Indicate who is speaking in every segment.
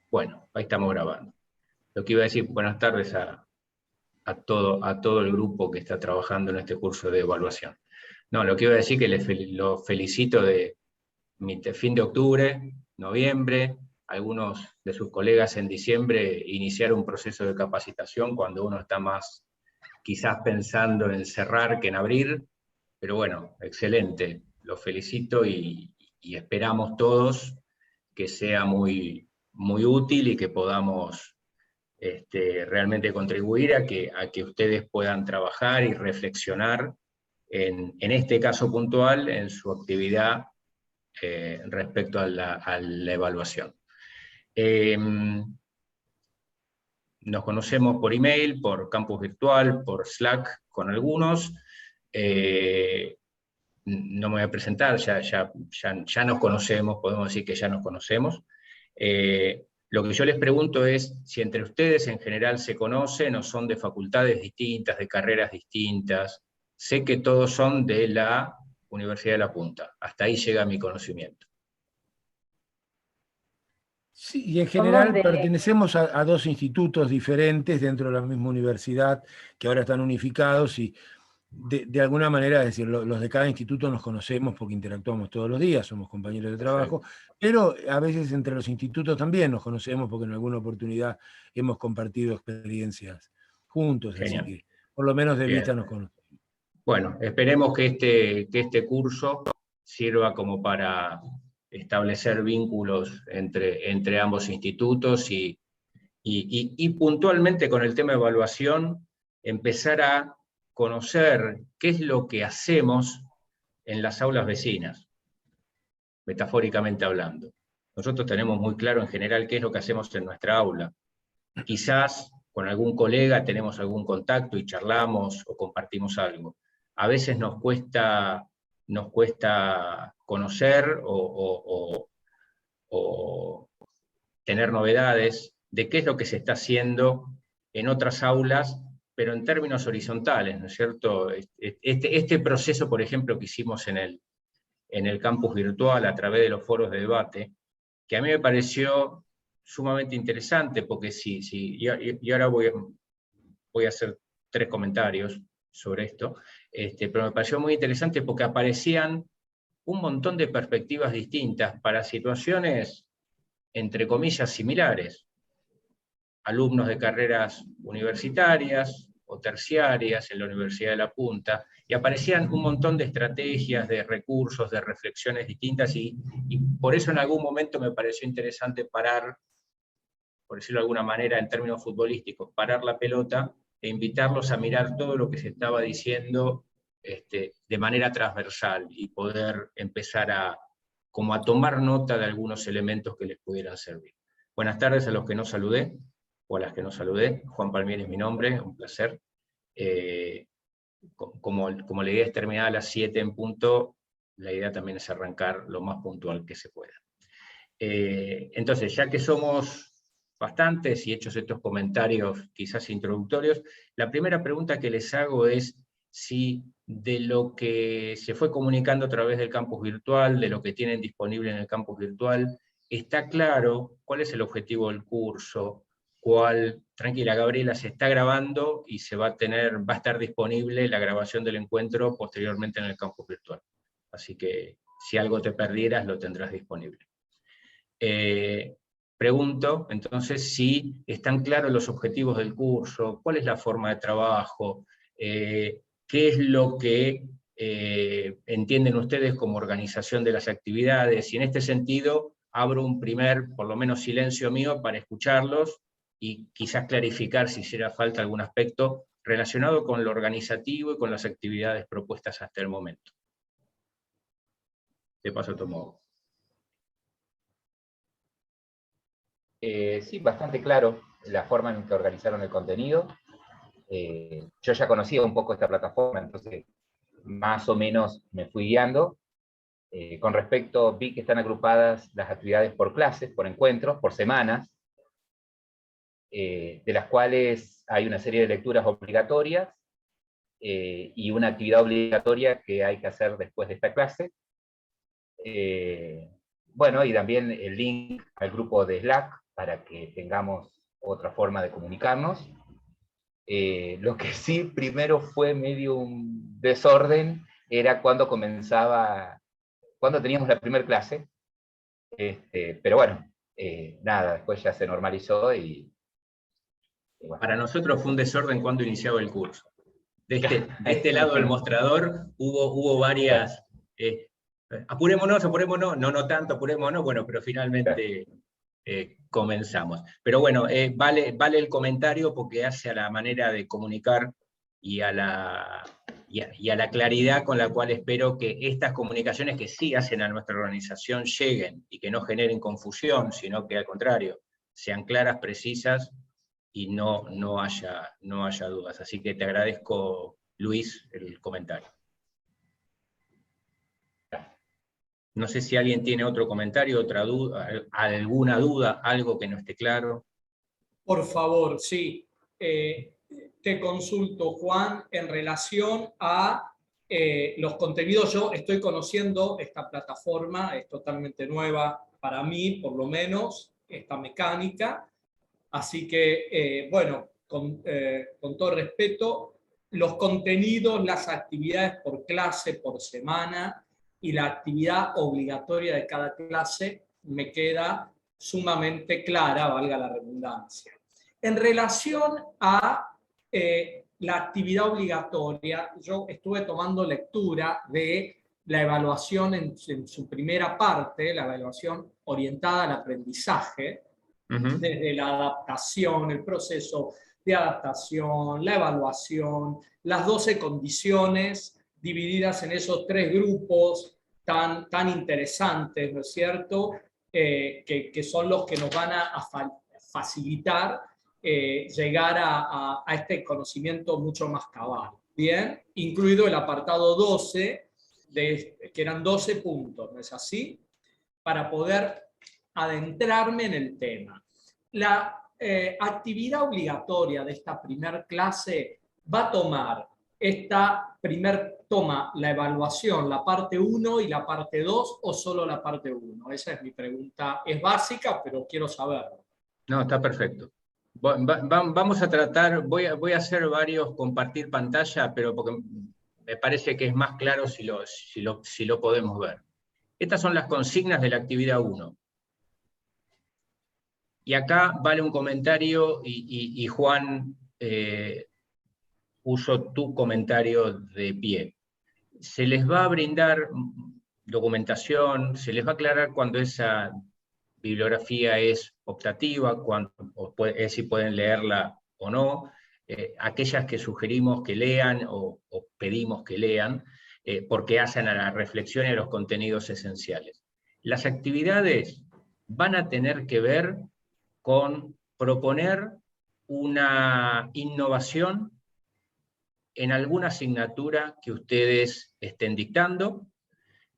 Speaker 1: Bueno, ahí estamos grabando. Lo que iba a decir, buenas tardes a todo el grupo que está trabajando en este curso de evaluación. No, lo que iba a decir que lo felicito de fin de octubre, noviembre, algunos de sus colegas en diciembre iniciaron un proceso de capacitación cuando uno está más quizás pensando en cerrar que en abrir, pero bueno, excelente, los felicito y esperamos todos que sea muy, muy útil y que podamos realmente contribuir a que ustedes puedan trabajar y reflexionar en este caso puntual, en su actividad respecto a la evaluación. Nos conocemos por email, por campus virtual, por Slack con algunos. No me voy a presentar, ya nos conocemos, podemos decir que ya nos conocemos. Lo que yo les pregunto es si entre ustedes en general se conocen o son de facultades distintas, de carreras distintas. Sé que todos son de la Universidad de La Punta, hasta ahí llega mi conocimiento.
Speaker 2: Sí, y en general pertenecemos a dos institutos diferentes dentro de la misma universidad, que ahora están unificados, y de alguna manera, es decir, los de cada instituto nos conocemos porque interactuamos todos los días, somos compañeros de trabajo, pero a veces entre los institutos también nos conocemos porque en alguna oportunidad hemos compartido experiencias juntos,
Speaker 1: Genial.
Speaker 2: así que por lo menos de
Speaker 1: Bien.
Speaker 2: vista nos conocemos.
Speaker 1: Bueno, esperemos que este curso sirva como para establecer vínculos entre ambos institutos y puntualmente con el tema de evaluación, empezar a conocer qué es lo que hacemos en las aulas vecinas, metafóricamente hablando. Nosotros tenemos muy claro en general qué es lo que hacemos en nuestra aula. Quizás con algún colega tenemos algún contacto y charlamos o compartimos algo. A veces nos cuesta conocer o tener novedades de qué es lo que se está haciendo en otras aulas, pero en términos horizontales, ¿no es cierto? Este proceso, por ejemplo, que hicimos en el campus virtual a través de los foros de debate, que a mí me pareció sumamente interesante, porque y ahora voy a hacer 3 comentarios sobre esto, pero me pareció muy interesante porque aparecían un montón de perspectivas distintas para situaciones, entre comillas, similares. Alumnos de carreras universitarias o terciarias en la Universidad de La Punta, y aparecían un montón de estrategias, de recursos, de reflexiones distintas, y por eso en algún momento me pareció interesante parar, por decirlo de alguna manera en términos futbolísticos, parar la pelota e invitarlos a mirar todo lo que se estaba diciendo de manera transversal y poder empezar a tomar nota de algunos elementos que les pudieran servir. Buenas tardes a los que no saludé, o a las que no saludé. Juan Palmieri es mi nombre, un placer. Como la idea es terminar a las 7 en punto, la idea también es arrancar lo más puntual que se pueda. Entonces, ya que somos bastantes y hechos estos comentarios quizás introductorios, la primera pregunta que les hago es si de lo que se fue comunicando a través del campus virtual, de lo que tienen disponible en el campus virtual, está claro cuál es el objetivo del curso, tranquila Gabriela, se está grabando y va a estar disponible la grabación del encuentro posteriormente en el campus virtual. Así que si algo te perdieras, lo tendrás disponible. Pregunto, entonces, si están claros los objetivos del curso, cuál es la forma de trabajo, qué es lo que entienden ustedes como organización de las actividades, y en este sentido abro un primer, por lo menos silencio mío, para escucharlos y quizás clarificar si hiciera falta algún aspecto relacionado con lo organizativo y con las actividades propuestas hasta el momento. Te paso a tu modo.
Speaker 3: Sí, bastante claro la forma en que organizaron el contenido. Yo ya conocía un poco esta plataforma, entonces más o menos me fui guiando. Con respecto, vi que están agrupadas las actividades por clases, por encuentros, por semanas, de las cuales hay una serie de lecturas obligatorias y una actividad obligatoria que hay que hacer después de esta clase. Bueno, y también el link al grupo de Slack, para que tengamos otra forma de comunicarnos. Lo que sí primero fue medio un desorden era cuando teníamos la primera clase, pero bueno, nada, después ya se normalizó y bueno.
Speaker 1: Para nosotros fue un desorden cuando iniciaba el curso. De este lado del mostrador hubo varias, apurémonos, no tanto, apurémonos, bueno, pero finalmente comenzamos. Pero bueno, vale el comentario porque hace a la manera de comunicar y a la claridad con la cual espero que estas comunicaciones que sí hacen a nuestra organización lleguen y que no generen confusión, sino que al contrario, sean claras, precisas y no haya dudas. Así que te agradezco, Luis, el comentario. No sé si alguien tiene otro comentario, otra duda, alguna duda, algo que no esté claro.
Speaker 4: Por favor, sí. Te consulto, Juan, en relación a los contenidos. Yo estoy conociendo esta plataforma, es totalmente nueva para mí, por lo menos, esta mecánica. Así que, bueno, con todo respeto, los contenidos, las actividades por clase, por semana, y la actividad obligatoria de cada clase me queda sumamente clara, valga la redundancia. En relación a la actividad obligatoria, yo estuve tomando lectura de la evaluación en su primera parte, la evaluación orientada al aprendizaje, desde la adaptación, el proceso de adaptación, la evaluación, las 12 condiciones divididas en esos 3 grupos tan interesantes, ¿no es cierto?, que son los que nos van a facilitar llegar a este conocimiento mucho más cabal. Bien, incluido el apartado 12, que eran 12 puntos, ¿no es así?, para poder adentrarme en el tema. La actividad obligatoria de esta primer clase va a tomar toma la evaluación, la parte 1 y la parte 2, o solo la parte 1. Esa es mi pregunta. Es básica, pero quiero saberlo.
Speaker 1: No, está perfecto. Vamos a tratar, voy a hacer varios compartir pantalla, pero porque me parece que es más claro si lo podemos ver. Estas son las consignas de la actividad 1. Y acá vale un comentario, y Juan, uso tu comentario de pie. Se les va a brindar documentación, se les va a aclarar cuando esa bibliografía es optativa, si pueden leerla o no, aquellas que sugerimos que lean o pedimos que lean, porque hacen a la reflexión y a los contenidos esenciales. Las actividades van a tener que ver con proponer una innovación en alguna asignatura que ustedes estén dictando,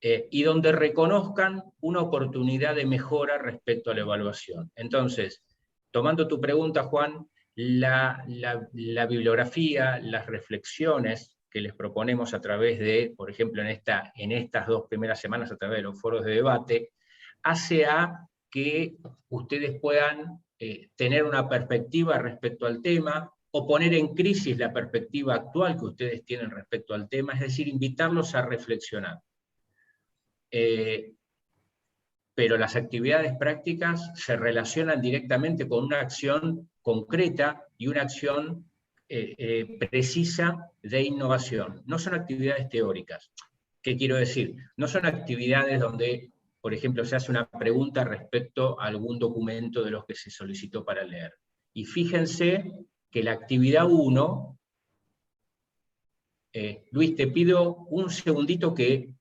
Speaker 1: y donde reconozcan una oportunidad de mejora respecto a la evaluación. Entonces, tomando tu pregunta, Juan, la bibliografía, las reflexiones que les proponemos a través de, por ejemplo, en estas 2 primeras semanas, a través de los foros de debate, hace a que ustedes puedan tener una perspectiva respecto al tema, o poner en crisis la perspectiva actual que ustedes tienen respecto al tema, es decir, invitarlos a reflexionar. Pero las actividades prácticas se relacionan directamente con una acción concreta y una acción precisa de innovación. No son actividades teóricas. ¿Qué quiero decir? No son actividades donde, por ejemplo, se hace una pregunta respecto a algún documento de los que se solicitó para leer. Y fíjense que la actividad 1, Luis, te pido un segundito que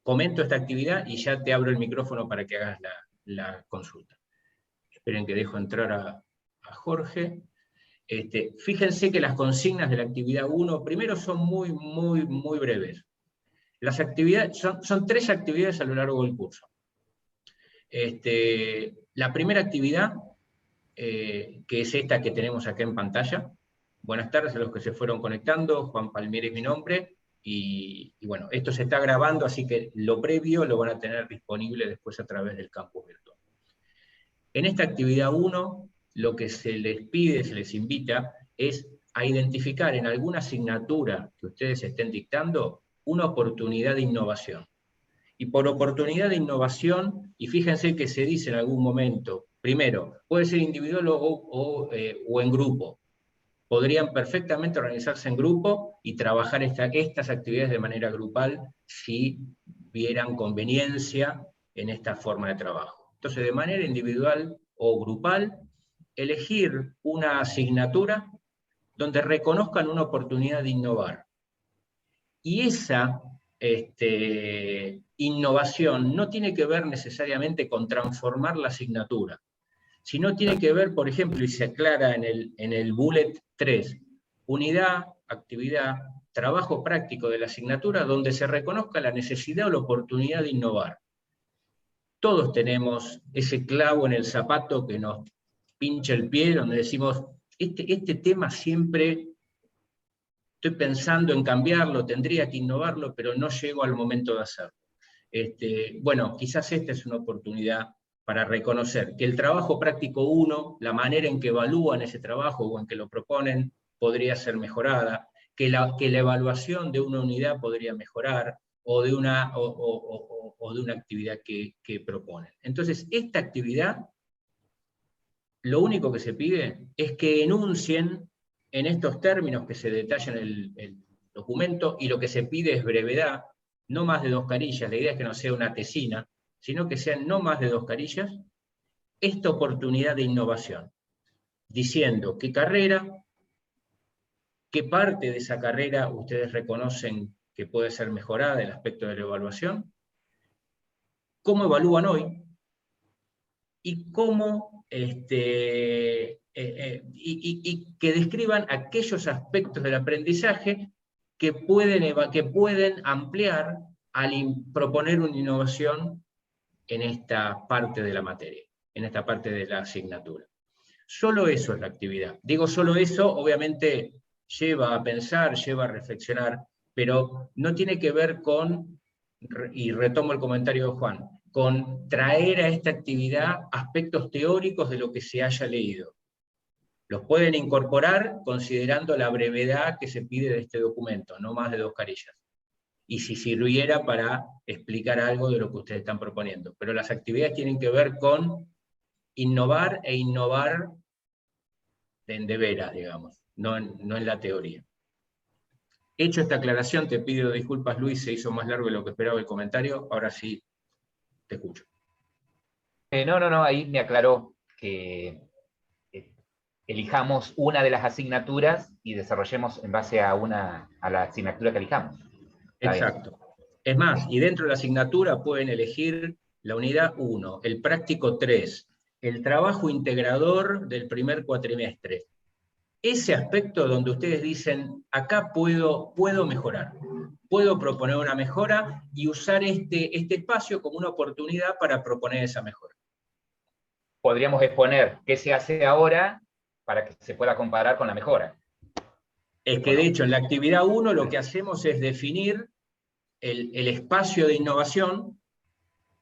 Speaker 1: comento esta actividad y ya te abro el micrófono para que hagas la consulta. Esperen que dejo entrar a Jorge. Fíjense que las consignas de la actividad 1, primero son muy breves. Las actividades, son 3 actividades a lo largo del curso. La primera actividad, que es esta que tenemos acá en pantalla. Buenas tardes a los que se fueron conectando. Juan Palmieri es mi nombre. Y bueno, esto se está grabando, así que lo previo lo van a tener disponible después a través del campus virtual. En esta actividad 1, lo que se les pide, se les invita, es a identificar en alguna asignatura que ustedes estén dictando una oportunidad de innovación. Y por oportunidad de innovación, y fíjense que se dice en algún momento, primero, puede ser individual o en grupo. Podrían perfectamente organizarse en grupo y trabajar estas actividades de manera grupal si vieran conveniencia en esta forma de trabajo. Entonces, de manera individual o grupal, elegir una asignatura donde reconozcan una oportunidad de innovar. Y esa innovación no tiene que ver necesariamente con transformar la asignatura, sino tiene que ver, por ejemplo, y se aclara en el bullet 3, unidad, actividad, trabajo práctico de la asignatura donde se reconozca la necesidad o la oportunidad de innovar. Todos tenemos ese clavo en el zapato que nos pincha el pie, donde decimos, este tema siempre estoy pensando en cambiarlo, tendría que innovarlo, pero no llego al momento de hacerlo. Bueno, quizás esta es una oportunidad para reconocer que el trabajo práctico 1, la manera en que evalúan ese trabajo o en que lo proponen, podría ser mejorada, que la evaluación de una unidad podría mejorar, o de una actividad que proponen. Entonces, esta actividad, lo único que se pide es que enuncien en estos términos que se detallan en el documento, y lo que se pide es brevedad, no más de 2 carillas, la idea es que no sea una tesina, sino que sean no más de 2 carillas, esta oportunidad de innovación, diciendo qué carrera, qué parte de esa carrera ustedes reconocen que puede ser mejorada, el aspecto de la evaluación, cómo evalúan hoy, y cómo y que describan aquellos aspectos del aprendizaje que pueden ampliar al proponer una innovación en esta parte de la materia, en esta parte de la asignatura. Solo eso es la actividad. Digo solo eso, obviamente lleva a pensar, lleva a reflexionar, pero no tiene que ver con, y retomo el comentario de Juan, con traer a esta actividad aspectos teóricos de lo que se haya leído. Los pueden incorporar considerando la brevedad que se pide de este documento, no más de 2 carillas. Y si sirviera para explicar algo de lo que ustedes están proponiendo. Pero las actividades tienen que ver con innovar e innovar de veras, digamos, no en la teoría. Hecho esta aclaración, te pido disculpas, Luis, se hizo más largo de lo que esperaba el comentario, ahora sí te escucho.
Speaker 3: No, ahí me aclaró que elijamos una de las asignaturas y desarrollemos en base a la asignatura que elijamos.
Speaker 1: Exacto. Es más, y dentro de la asignatura pueden elegir la unidad 1, el práctico 3, el trabajo integrador del primer cuatrimestre. Ese aspecto donde ustedes dicen, acá puedo mejorar, puedo proponer una mejora y usar este espacio como una oportunidad para proponer esa mejora.
Speaker 3: Podríamos exponer qué se hace ahora para que se pueda comparar con la mejora.
Speaker 1: Es que de hecho en la actividad 1 lo que hacemos es definir el espacio de innovación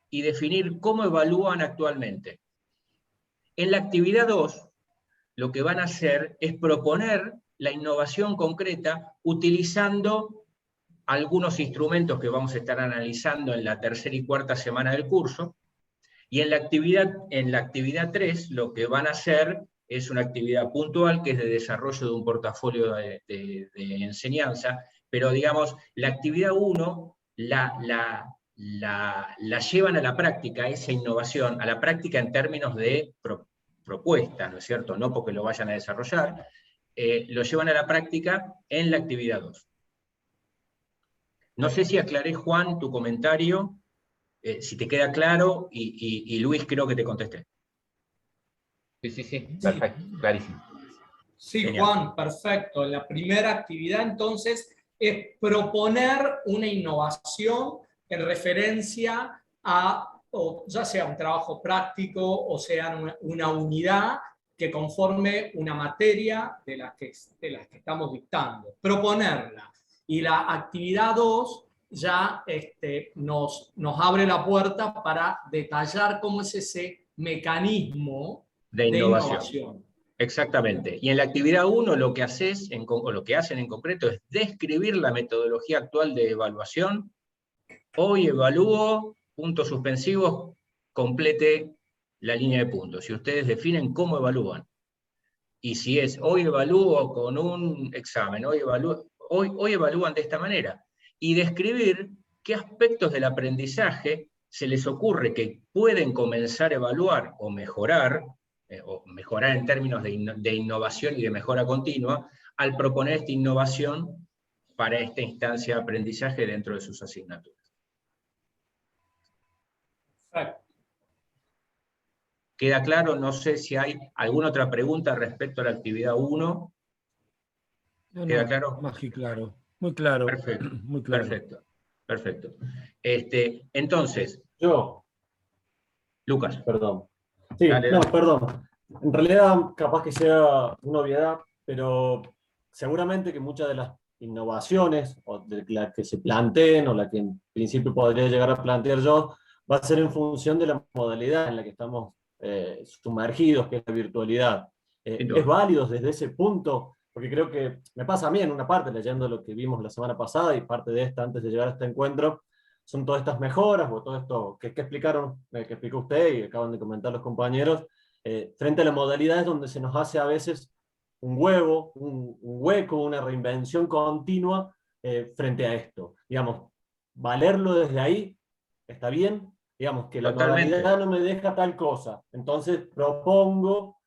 Speaker 1: y definir cómo evalúan actualmente. En la actividad 2, lo que van a hacer es proponer la innovación concreta utilizando algunos instrumentos que vamos a estar analizando en la tercera y cuarta semana del curso, y en la actividad 3 lo que van a hacer es una actividad puntual que es de desarrollo de un portafolio de enseñanza, pero digamos, la actividad 1 la llevan a la práctica, esa innovación, a la práctica en términos de propuesta, ¿no es cierto? No porque lo vayan a desarrollar, lo llevan a la práctica en la actividad 2. No sé si aclaré, Juan, tu comentario, si te queda claro, y Luis creo que te contesté.
Speaker 3: Sí, perfecto, clarísimo.
Speaker 4: Sí,
Speaker 1: Genial.
Speaker 4: Juan, perfecto. La primera actividad entonces es proponer una innovación en referencia a, o ya sea un trabajo práctico o sea una unidad que conforme una materia de las que estamos dictando. Proponerla. Y la actividad 2 ya nos abre la puerta para detallar cómo es ese mecanismo
Speaker 1: de
Speaker 4: de
Speaker 1: innovación.
Speaker 4: innovación.
Speaker 1: Exactamente. Y en la actividad 1 lo que haces, o lo que hacen en concreto, es describir la metodología actual de evaluación. Hoy evalúo, puntos suspensivos, complete la línea de puntos. Si ustedes definen cómo evalúan. Y si es, hoy evalúo con un examen, hoy evalúan de esta manera. Y describir qué aspectos del aprendizaje se les ocurre que pueden comenzar a evaluar o mejorar en términos de innovación y de mejora continua, al proponer esta innovación para esta instancia de aprendizaje dentro de sus asignaturas.
Speaker 4: Perfecto.
Speaker 1: ¿Queda claro? No sé si hay alguna otra pregunta respecto a la actividad 1. ¿Queda claro?
Speaker 2: Más que claro. Muy claro.
Speaker 1: Perfecto,
Speaker 2: Muy claro.
Speaker 1: perfecto, perfecto. Entonces, Lucas.
Speaker 5: Perdón. Sí,
Speaker 1: Dale,
Speaker 5: no,
Speaker 1: dale.
Speaker 5: perdón. En realidad, capaz que sea una obviedad, pero seguramente que muchas de las innovaciones, o de las que se planteen, o la que en principio podría llegar a plantear yo, va a ser en función de la modalidad en la que estamos sumergidos, que es la virtualidad. ¿Es válido desde ese punto? Porque creo que me pasa a mí en una parte, leyendo lo que vimos la semana pasada y parte de esta antes de llegar a este encuentro, son todas estas mejoras, o todo esto que explicaron, que explicó usted y acaban de comentar los compañeros, frente a las modalidades donde se nos hace a veces un hueco, una reinvención continua frente a esto. Digamos, valerlo desde ahí está bien, digamos, que la
Speaker 1: Totalmente.
Speaker 5: modalidad no me deja tal cosa, entonces propongo,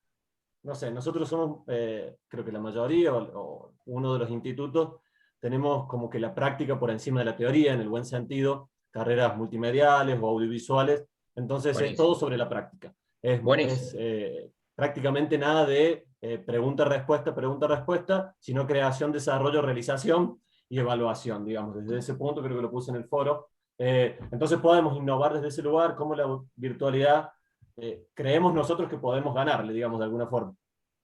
Speaker 5: no sé, nosotros somos, creo que la mayoría, o uno de los institutos, tenemos como que la práctica por encima de la teoría, en el buen sentido, carreras multimediales o audiovisuales, entonces
Speaker 1: Buenísimo.
Speaker 5: es todo sobre la práctica. Es prácticamente nada de pregunta-respuesta, sino creación, desarrollo, realización y evaluación, digamos. Desde ese punto creo que lo puse en el foro. Entonces podemos innovar desde ese lugar, como la virtualidad creemos nosotros que podemos ganarle, digamos, de alguna forma.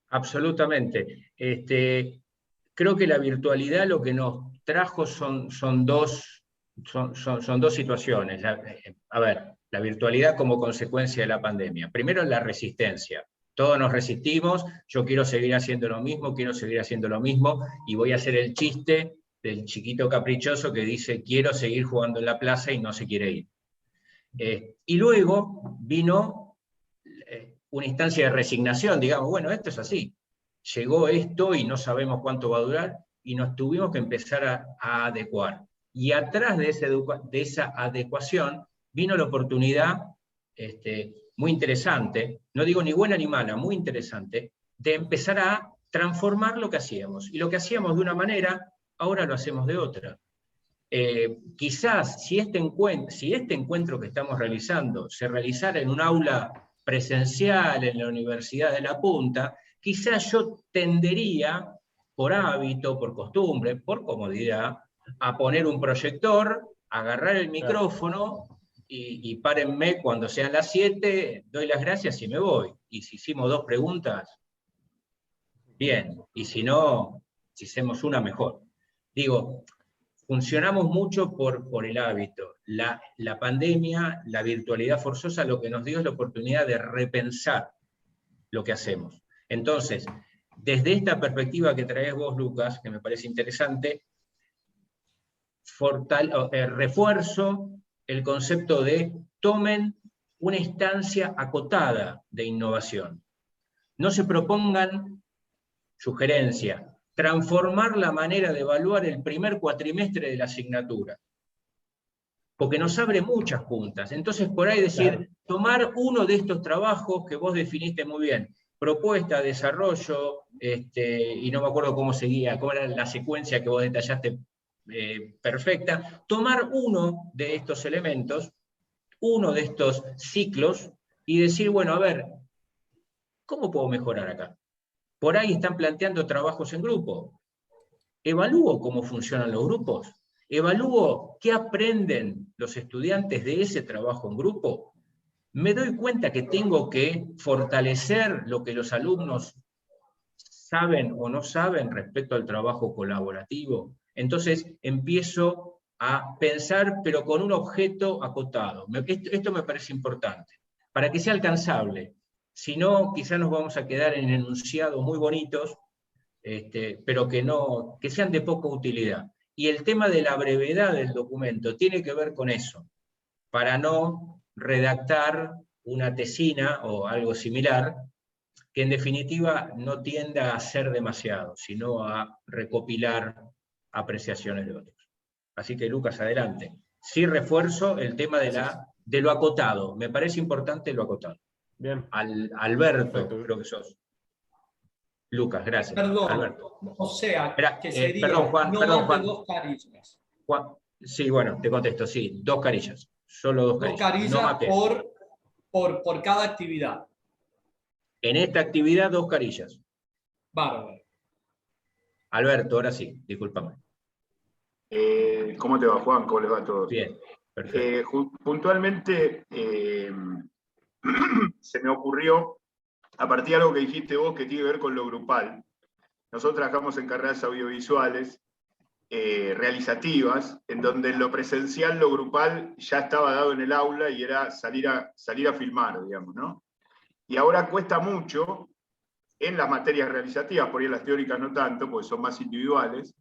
Speaker 1: Absolutamente. Creo que la virtualidad lo que nos trajo son dos situaciones. A ver, la virtualidad como consecuencia de la pandemia. Primero, la resistencia. Todos nos resistimos, yo quiero seguir haciendo lo mismo, y voy a hacer el chiste del chiquito caprichoso que dice, quiero seguir jugando en la plaza y no se quiere ir. Y luego vino una instancia de resignación, digamos, bueno, esto es así. Llegó esto y no sabemos cuánto va a durar, y nos tuvimos que empezar a adecuar. Y atrás de esa adecuación vino la oportunidad muy interesante, no digo ni buena ni mala, muy interesante, de empezar a transformar lo que hacíamos. Y lo que hacíamos de una manera, ahora lo hacemos de otra. Quizás si este encuentro que estamos realizando se realizara en un aula presencial en la Universidad de La Punta, quizás yo tendería, por hábito, por costumbre, por comodidad, a poner un proyector, agarrar el micrófono y párenme cuando sean las 7, doy las gracias y me voy. Y si hicimos 2 preguntas, bien. Y si no, si hacemos una, mejor. Digo, funcionamos mucho por el hábito. La pandemia, la virtualidad forzosa, lo que nos dio es la oportunidad de repensar lo que hacemos. Entonces, desde esta perspectiva que traes vos, Lucas, que me parece interesante, refuerzo el concepto de tomen una instancia acotada de innovación. No se propongan sugerencia, transformar la manera de evaluar el primer cuatrimestre de la asignatura, porque nos abre muchas puntas. Entonces, por ahí decir, tomar uno de estos trabajos que vos definiste muy bien, propuesta, desarrollo, y no me acuerdo cómo seguía, cómo era la secuencia que vos detallaste perfecta, tomar uno de estos elementos, uno de estos ciclos, y decir, bueno, a ver, ¿cómo puedo mejorar acá? Por ahí están planteando trabajos en grupo. Evalúo cómo funcionan los grupos. Evalúo qué aprenden los estudiantes de ese trabajo en grupo. Me doy cuenta que tengo que fortalecer lo que los alumnos saben o no saben respecto al trabajo colaborativo. Entonces empiezo a pensar, pero con un objeto acotado. Esto me parece importante. para que sea alcanzable. Si no, quizás nos vamos a quedar en enunciados muy bonitos, pero que sean de poca utilidad. Y el tema de la brevedad del documento tiene que ver con eso, para no redactar una tesina o algo similar, que en definitiva no tienda a ser demasiado, sino a recopilar apreciaciones de otros. Así que, Lucas, adelante. Sí refuerzo el tema de lo acotado. Me parece importante lo acotado.
Speaker 5: Bien.
Speaker 1: Alberto,
Speaker 5: Perfecto.
Speaker 1: Creo que sos. Lucas, gracias.
Speaker 4: Perdón,
Speaker 1: Alberto.
Speaker 4: o sea,
Speaker 1: Espera,
Speaker 4: que sería
Speaker 1: perdón, Juan,
Speaker 4: no
Speaker 1: perdón,
Speaker 4: más
Speaker 1: Juan.
Speaker 4: de 2 carillas.
Speaker 1: Sí, bueno, te contesto, sí, 2 carillas. Solo 2
Speaker 4: 2
Speaker 1: carillas. No
Speaker 4: carillas
Speaker 1: más.
Speaker 4: por cada actividad.
Speaker 1: En esta actividad, 2 carillas.
Speaker 4: Bárbaro.
Speaker 1: Alberto, ahora sí, discúlpame.
Speaker 6: ¿Cómo te va, Juan? ¿Cómo les va a todos?
Speaker 1: Bien, perfecto.
Speaker 6: Puntualmente, se me ocurrió, a partir de algo que dijiste vos, que tiene que ver con lo grupal. Nosotros trabajamos en carreras audiovisuales realizativas, en donde en lo presencial, lo grupal ya estaba dado en el aula y era salir a filmar, digamos, ¿no? Y ahora cuesta mucho, en las materias realizativas, por ahí en las teóricas no tanto, porque son más individuales,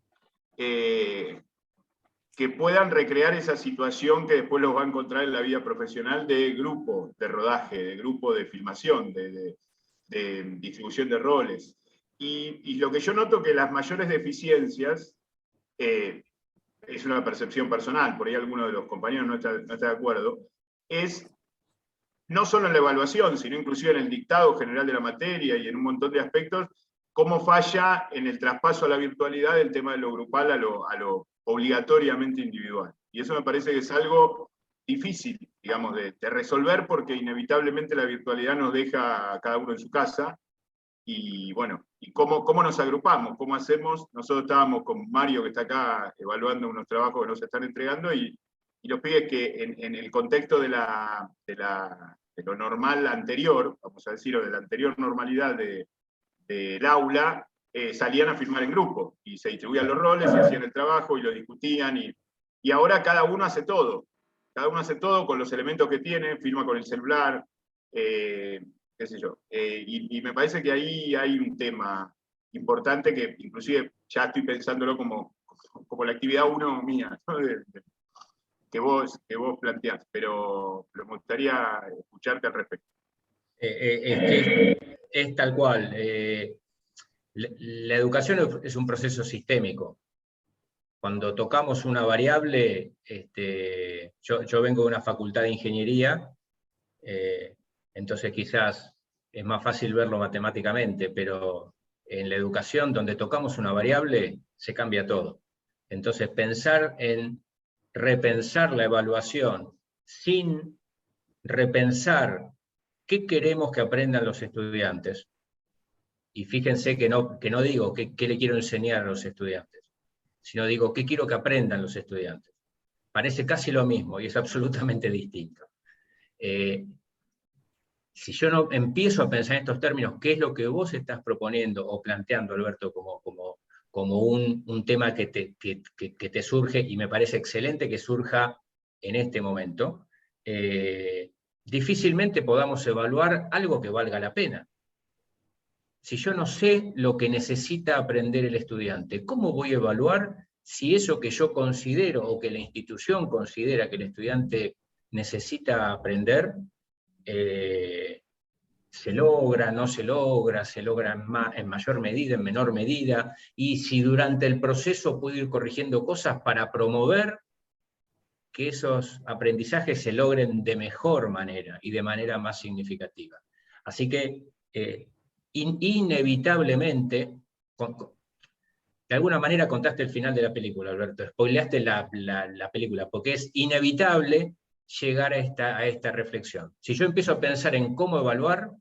Speaker 6: que puedan recrear esa situación que después los va a encontrar en la vida profesional de grupo de rodaje, de grupo de filmación, de distribución de roles. Y lo que yo noto que las mayores deficiencias, es una percepción personal, por ahí alguno de los compañeros no está de acuerdo, es no solo en la evaluación, sino inclusive en el dictado general de la materia y en un montón de aspectos, cómo falla en el traspaso a la virtualidad el tema de lo grupal a lo obligatoriamente individual. Y eso me parece que es algo difícil, digamos, de resolver, porque inevitablemente la virtualidad nos deja a cada uno en su casa. Y bueno, ¿y cómo nos agrupamos? ¿Cómo hacemos? Nosotros estábamos con Mario, que está acá, evaluando unos trabajos que nos están entregando, y los pibes que en el contexto de lo normal anterior, vamos a decir, o de la anterior normalidad del aula, salían a filmar en grupo, y se distribuían los roles, y hacían el trabajo, y lo discutían, y ahora cada uno hace todo. Cada uno hace todo con los elementos que tiene, filma con el celular, qué sé yo. Y me parece que ahí hay un tema importante que inclusive ya estoy pensándolo como la actividad 1 mía, ¿no? que vos planteás, pero me gustaría escucharte al respecto.
Speaker 1: Es tal cual. La educación es un proceso sistémico. Cuando tocamos una variable, yo vengo de una facultad de ingeniería, entonces quizás es más fácil verlo matemáticamente, pero en la educación, donde tocamos una variable, se cambia todo. Entonces, pensar en repensar la evaluación sin repensar qué queremos que aprendan los estudiantes, y fíjense que no digo qué le quiero enseñar a los estudiantes, sino digo qué quiero que aprendan los estudiantes. Parece casi lo mismo y es absolutamente distinto. Si yo no empiezo a pensar en estos términos, ¿qué es lo que vos estás proponiendo o planteando, Alberto, como un tema que te surge, y me parece excelente que surja en este momento, difícilmente podamos evaluar algo que valga la pena. Si yo no sé lo que necesita aprender el estudiante, ¿cómo voy a evaluar si eso que yo considero o que la institución considera que el estudiante necesita aprender, se logra, no se logra en mayor medida, en menor medida, y si durante el proceso puedo ir corrigiendo cosas para promover que esos aprendizajes se logren de mejor manera y de manera más significativa? Así que, inevitablemente, de alguna manera contaste el final de la película, Alberto, spoileaste la película, porque es inevitable llegar a esta reflexión. Si yo empiezo a pensar en cómo evaluar,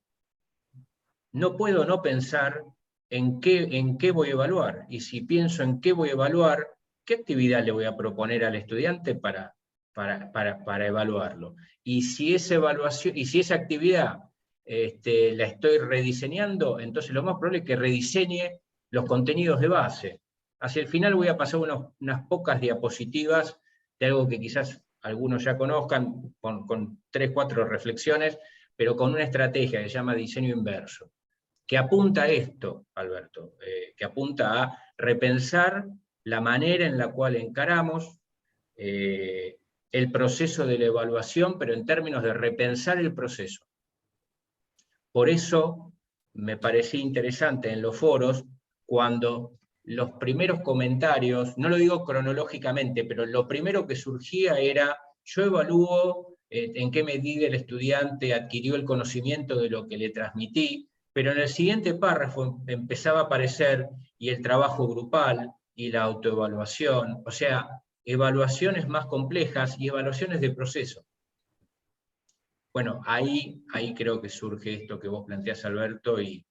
Speaker 1: no puedo no pensar en qué voy a evaluar. Y si pienso en qué voy a evaluar, ¿qué actividad le voy a proponer al estudiante para evaluarlo? Y si esa evaluación, y si esa actividad la estoy rediseñando, entonces lo más probable es que rediseñe los contenidos de base. Hacia el final voy a pasar unas pocas diapositivas de algo que quizás algunos ya conozcan, con 3 o 4 reflexiones, pero con una estrategia que se llama diseño inverso, que apunta a esto, Alberto, que apunta a repensar la manera en la cual encaramos el proceso de la evaluación, pero en términos de repensar el proceso. Por eso me parecía interesante en los foros, cuando los primeros comentarios, no lo digo cronológicamente, pero lo primero que surgía era, yo evalúo en qué medida el estudiante adquirió el conocimiento de lo que le transmití, pero en el siguiente párrafo empezaba a aparecer y el trabajo grupal y la autoevaluación, o sea, evaluaciones más complejas y evaluaciones de proceso. Bueno, ahí creo que surge esto que vos planteás, Alberto, y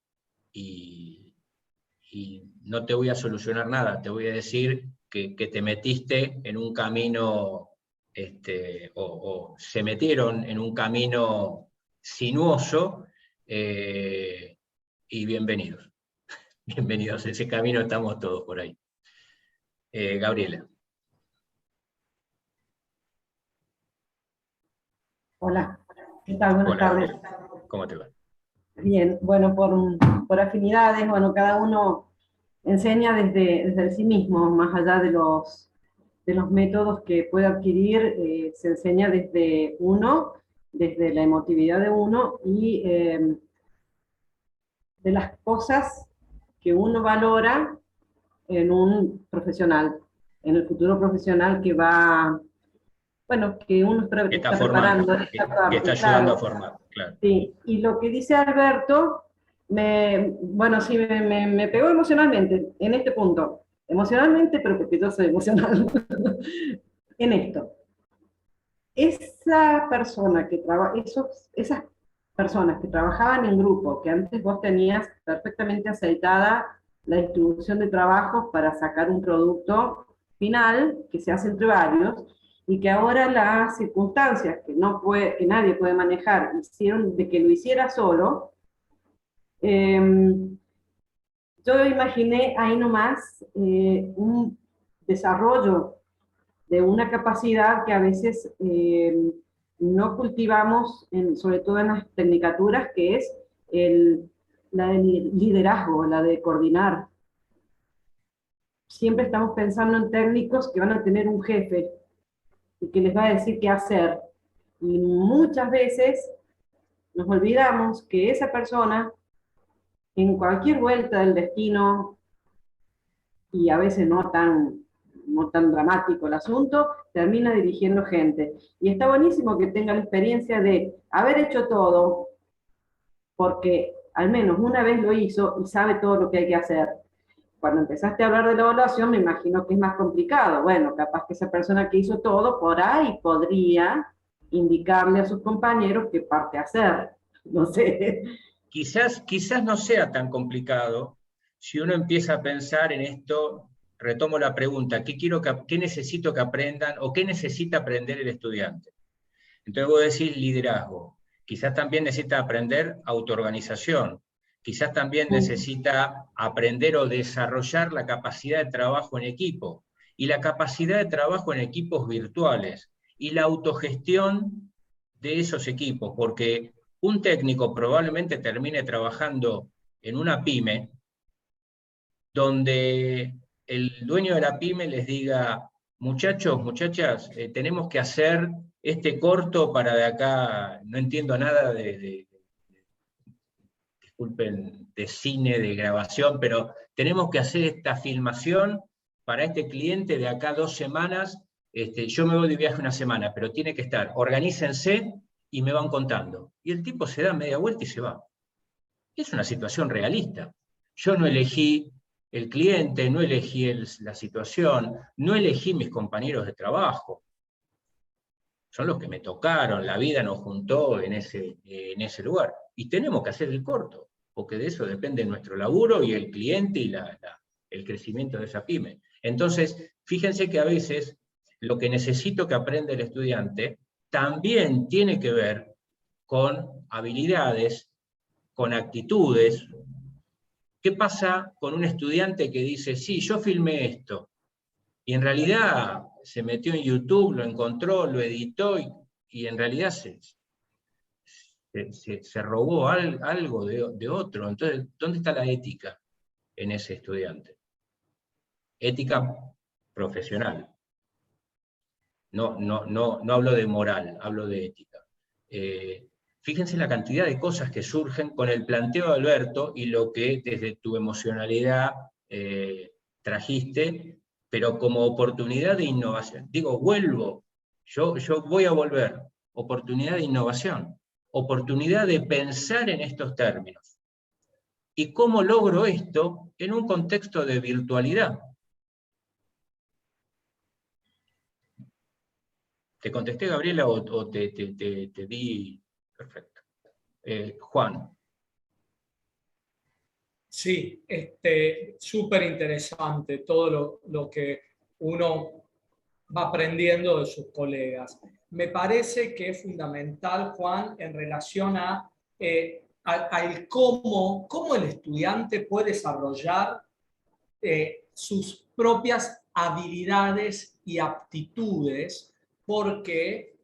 Speaker 1: no te voy a solucionar nada, te voy a decir que te metiste en un camino, o se metieron en un camino sinuoso, y bienvenidos. Bienvenidos, en ese camino estamos todos por ahí. Gabriela.
Speaker 7: Hola, ¿qué tal? Buenas tardes.
Speaker 1: ¿Cómo te va?
Speaker 7: Bien, bueno, por afinidades, bueno, cada uno enseña desde sí mismo, más allá de los métodos que puede adquirir, se enseña desde uno, desde la emotividad de uno y de las cosas que uno valora en un profesional, en el futuro profesional que va, bueno, que uno está preparando.
Speaker 1: Que está ayudando a formar, claro.
Speaker 7: Sí, y lo que dice Alberto, bueno, sí, me pegó emocionalmente en este punto. Emocionalmente, pero porque yo soy emocional. En esto. Esa persona que esas personas que trabajaban en grupo, que antes vos tenías perfectamente aceitada la distribución de trabajos para sacar un producto final que se hace entre varios, y que ahora las circunstancias que nadie puede manejar hicieron de que lo hiciera solo, yo imaginé ahí nomás un desarrollo de una capacidad que a veces no cultivamos, sobre todo en las tecnicaturas, que es la de liderazgo, la de coordinar. Siempre estamos pensando en técnicos que van a tener un jefe y que les va a decir qué hacer. Y muchas veces nos olvidamos que esa persona, en cualquier vuelta del destino, y a veces no tan dramático el asunto, termina dirigiendo gente. Y está buenísimo que tenga la experiencia de haber hecho todo, porque al menos una vez lo hizo y sabe todo lo que hay que hacer. Cuando empezaste a hablar de la evaluación, me imagino que es más complicado. Bueno, capaz que esa persona que hizo todo, por ahí podría indicarle a sus compañeros qué parte hacer. No sé.
Speaker 1: Quizás no sea tan complicado si uno empieza a pensar en esto. Retomo la pregunta, ¿qué necesito que aprendan o qué necesita aprender el estudiante? Entonces voy a decir liderazgo. Quizás también necesita aprender autoorganización. Quizás también necesita aprender o desarrollar la capacidad de trabajo en equipo y la capacidad de trabajo en equipos virtuales y la autogestión de esos equipos, porque un técnico probablemente termine trabajando en una pyme donde el dueño de la pyme les diga, muchachos, muchachas, tenemos que hacer este corto para de acá, no entiendo nada disculpen, de cine, de grabación, pero tenemos que hacer esta filmación para este cliente de acá 2 semanas, yo me voy de viaje una semana, pero tiene que estar, organícense y me van contando. Y el tipo se da media vuelta y se va. Es una situación realista. Yo no elegí el cliente, no elegí la situación, no elegí mis compañeros de trabajo. Son los que me tocaron, la vida nos juntó en ese lugar. Y tenemos que hacer el corto, porque de eso depende nuestro laburo y el cliente y el crecimiento de esa pyme. Entonces, fíjense que a veces lo que necesito que aprenda el estudiante también tiene que ver con habilidades, con actitudes. ¿Qué pasa con un estudiante que dice, sí, yo filmé esto, y en realidad se metió en YouTube, lo encontró, lo editó, y en realidad se robó algo de otro. Entonces, ¿dónde está la ética en ese estudiante? Ética profesional. No hablo de moral, hablo de ética. Fíjense la cantidad de cosas que surgen con el planteo de Alberto y lo que desde tu emocionalidad trajiste, pero como oportunidad de innovación. Digo, vuelvo, yo voy a volver. Oportunidad de innovación, oportunidad de pensar en estos términos. ¿Y cómo logro esto en un contexto de virtualidad? ¿Te contesté, Gabriela, o te di? Perfecto. Juan.
Speaker 4: Sí, súper interesante todo lo que uno va aprendiendo de sus colegas. Me parece que es fundamental, Juan, en relación al cómo el estudiante puede desarrollar sus propias habilidades y aptitudes, porque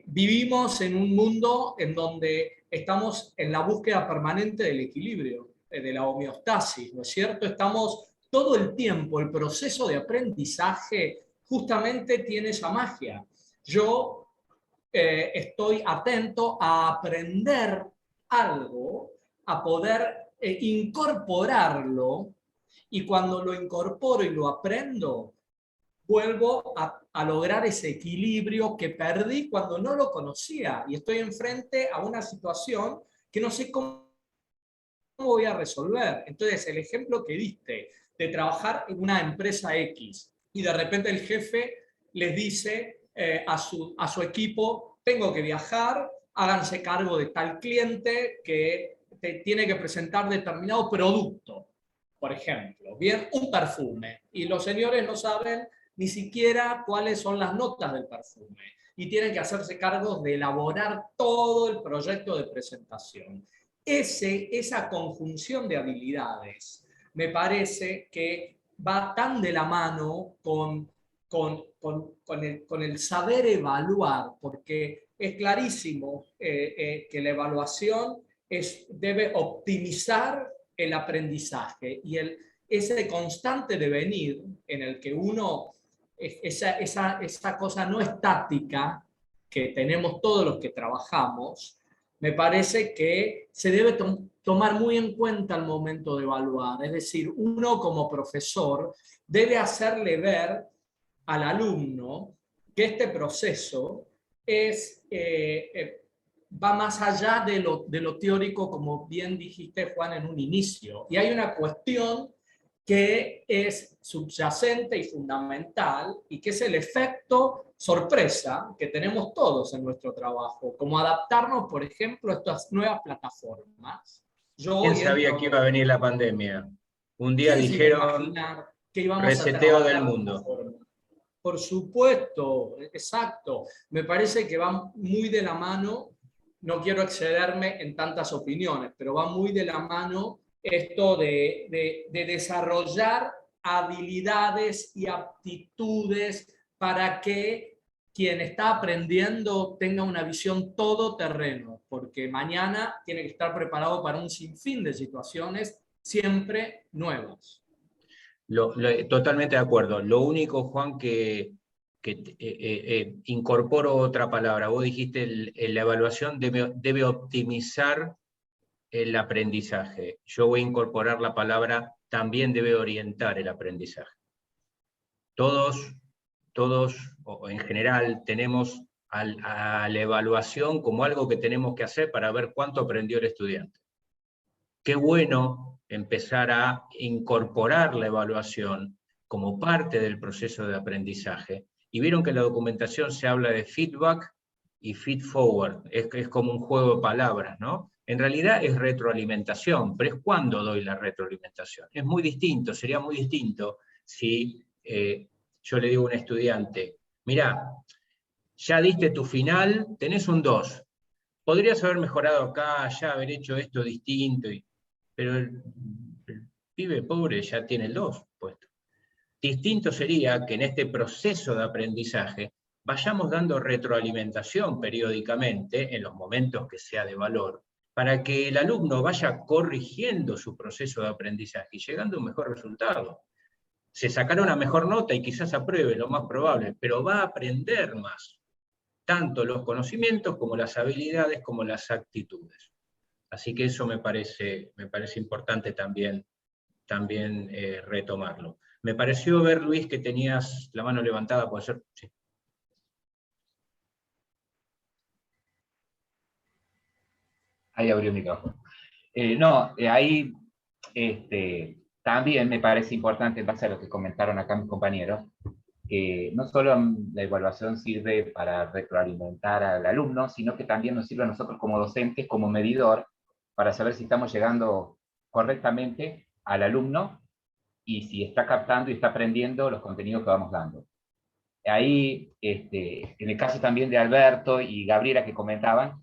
Speaker 4: vivimos en un mundo en donde estamos en la búsqueda permanente del equilibrio, de la homeostasis, ¿no es cierto? Estamos todo el tiempo, el proceso de aprendizaje justamente tiene esa magia. Yo estoy atento a aprender algo, a poder incorporarlo, y cuando lo incorporo y lo aprendo, vuelvo a lograr ese equilibrio que perdí cuando no lo conocía y estoy enfrente a una situación que no sé cómo voy a resolver. Entonces, el ejemplo que diste de trabajar en una empresa X y de repente el jefe les dice a su equipo, tengo que viajar, háganse cargo de tal cliente que te tiene que presentar determinado producto, por ejemplo, bien, un perfume, y los señores no saben ni siquiera cuáles son las notas del perfume, y tienen que hacerse cargo de elaborar todo el proyecto de presentación. Esa conjunción de habilidades me parece que va tan de la mano con el saber evaluar, porque es clarísimo que la evaluación debe optimizar el aprendizaje y ese constante devenir en el que uno, esa cosa no estática que tenemos todos los que trabajamos, me parece que se debe tomar muy en cuenta al momento de evaluar. Es decir, uno como profesor debe hacerle ver al alumno que este proceso va más allá de lo teórico, como bien dijiste, Juan, en un inicio. Y hay una cuestión que es subyacente y fundamental, y que es el efecto sorpresa que tenemos todos en nuestro trabajo, como adaptarnos, por ejemplo, a estas nuevas plataformas.
Speaker 1: ¿Quién sabía que iba a venir la pandemia? Un día dijeron,
Speaker 4: que íbamos
Speaker 1: reseteo del mundo.
Speaker 4: Por supuesto, exacto. Me parece que va muy de la mano, no quiero excederme en tantas opiniones, pero va muy de la mano esto de desarrollar habilidades y aptitudes para que quien está aprendiendo tenga una visión todoterreno, porque mañana tiene que estar preparado para un sinfín de situaciones siempre nuevas.
Speaker 1: Totalmente de acuerdo. Lo único, Juan, que incorporo otra palabra. Vos dijiste, la evaluación debe optimizar el aprendizaje. Yo voy a incorporar la palabra, también debe orientar el aprendizaje. Todos, o en general, tenemos a la evaluación como algo que tenemos que hacer para ver cuánto aprendió el estudiante. Qué bueno empezar a incorporar la evaluación como parte del proceso de aprendizaje. Y vieron que en la documentación se habla de feedback y feed forward. Es como un juego de palabras, ¿no? En realidad es retroalimentación, pero es cuando doy la retroalimentación. Es muy distinto, sería muy distinto si yo le digo a un estudiante, mirá, ya diste tu final, tenés un 2. Podrías haber mejorado acá, allá, haber hecho esto distinto, pero el pibe pobre ya tiene el 2 puesto. Distinto sería que en este proceso de aprendizaje vayamos dando retroalimentación periódicamente, en los momentos que sea de valor, para que el alumno vaya corrigiendo su proceso de aprendizaje y llegando a un mejor resultado. Se sacará una mejor nota y quizás apruebe, lo más probable, pero va a aprender más, tanto los conocimientos como las habilidades, como las actitudes. Así que eso me parece importante también retomarlo. Me pareció ver, Luis, que tenías la mano levantada, ¿puede ser? Sí.
Speaker 3: Ahí abrió el micrófono. Ahí también me parece importante, en base a lo que comentaron acá mis compañeros, que no solo la evaluación sirve para retroalimentar al alumno, sino que también nos sirve a nosotros como docentes, como medidor, para saber si estamos llegando correctamente al alumno y si está captando y está aprendiendo los contenidos que vamos dando. Ahí, en el caso también de Alberto y Gabriela que comentaban,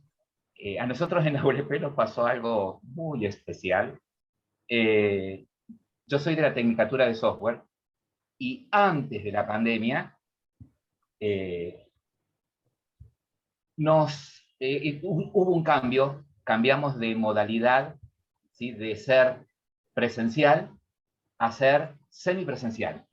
Speaker 3: a nosotros en la ULP nos pasó algo muy especial. Yo soy de la Tecnicatura de Software, y antes de la pandemia, hubo un cambio, cambiamos de modalidad, ¿sí? De ser presencial a ser semipresencial.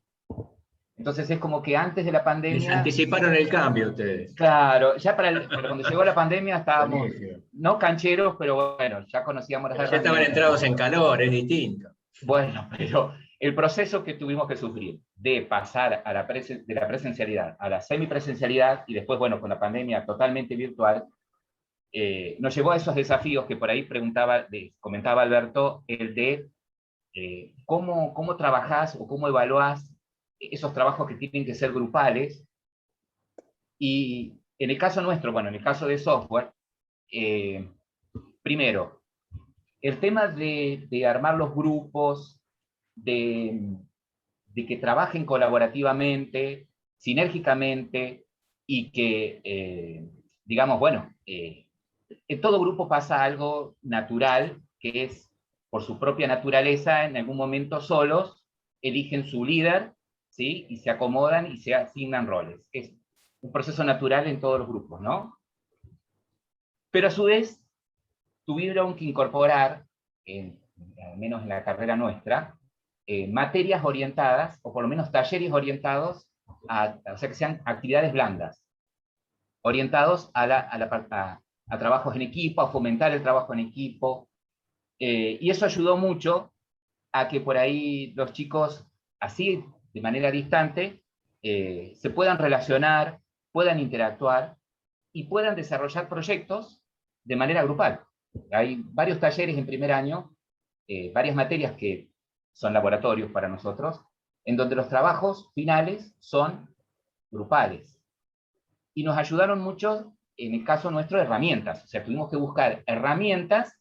Speaker 3: Entonces es como que antes de la pandemia...
Speaker 1: Les anticiparon el cambio ustedes.
Speaker 3: Claro, ya pero cuando llegó la pandemia estábamos, no cancheros, pero bueno, ya conocíamos las
Speaker 1: herramientas. Ya estaban entrados en calor, es distinto.
Speaker 3: Bueno, pero el proceso que tuvimos que sufrir de pasar de la presencialidad a la semipresencialidad, y después, bueno, con la pandemia totalmente virtual, nos llevó a esos desafíos que por ahí comentaba Alberto, el de cómo trabajás o cómo evaluás esos trabajos que tienen que ser grupales. Y en el caso nuestro, bueno, en el caso de software, primero, el tema de armar los grupos, de que trabajen colaborativamente, sinérgicamente, y que, digamos, bueno, en todo grupo pasa algo natural, que es, por su propia naturaleza, en algún momento solos, eligen su líder, ¿sí? Y se acomodan y se asignan roles. Es un proceso natural en todos los grupos, ¿no? Pero a su vez, tuvieron que incorporar, al menos en la carrera nuestra, materias orientadas, o por lo menos talleres orientados, o sea, que sean actividades blandas, orientados a trabajos en equipo, a fomentar el trabajo en equipo, y eso ayudó mucho a que por ahí los chicos, así, de manera distante, se puedan relacionar, puedan interactuar, y puedan desarrollar proyectos de manera grupal. Hay varios talleres en primer año, varias materias que son laboratorios para nosotros, en donde los trabajos finales son grupales. Y nos ayudaron mucho, en el caso nuestro, herramientas. O sea, tuvimos que buscar herramientas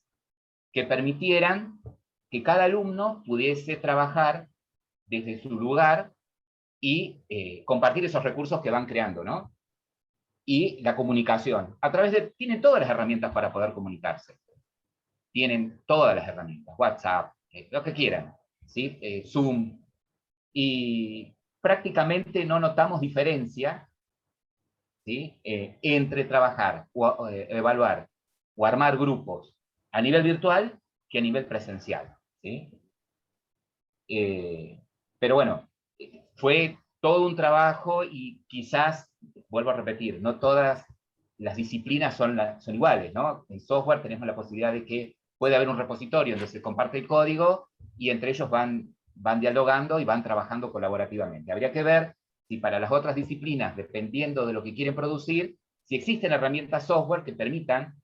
Speaker 3: que permitieran que cada alumno pudiese trabajar desde su lugar y compartir esos recursos que van creando, ¿no? Y la comunicación. Tienen todas las herramientas para poder comunicarse. Tienen todas las herramientas, WhatsApp, lo que quieran, ¿sí? Zoom, y prácticamente no notamos diferencia, ¿sí? Entre trabajar, o evaluar, o armar grupos a nivel virtual que a nivel presencial, ¿sí? Pero bueno, fue todo un trabajo, y quizás, vuelvo a repetir, no todas las disciplinas son iguales, ¿no? En software tenemos la posibilidad de que puede haber un repositorio donde se comparte el código, y entre ellos van dialogando y van trabajando colaborativamente. Habría que ver si para las otras disciplinas, dependiendo de lo que quieren producir, si existen herramientas software que permitan,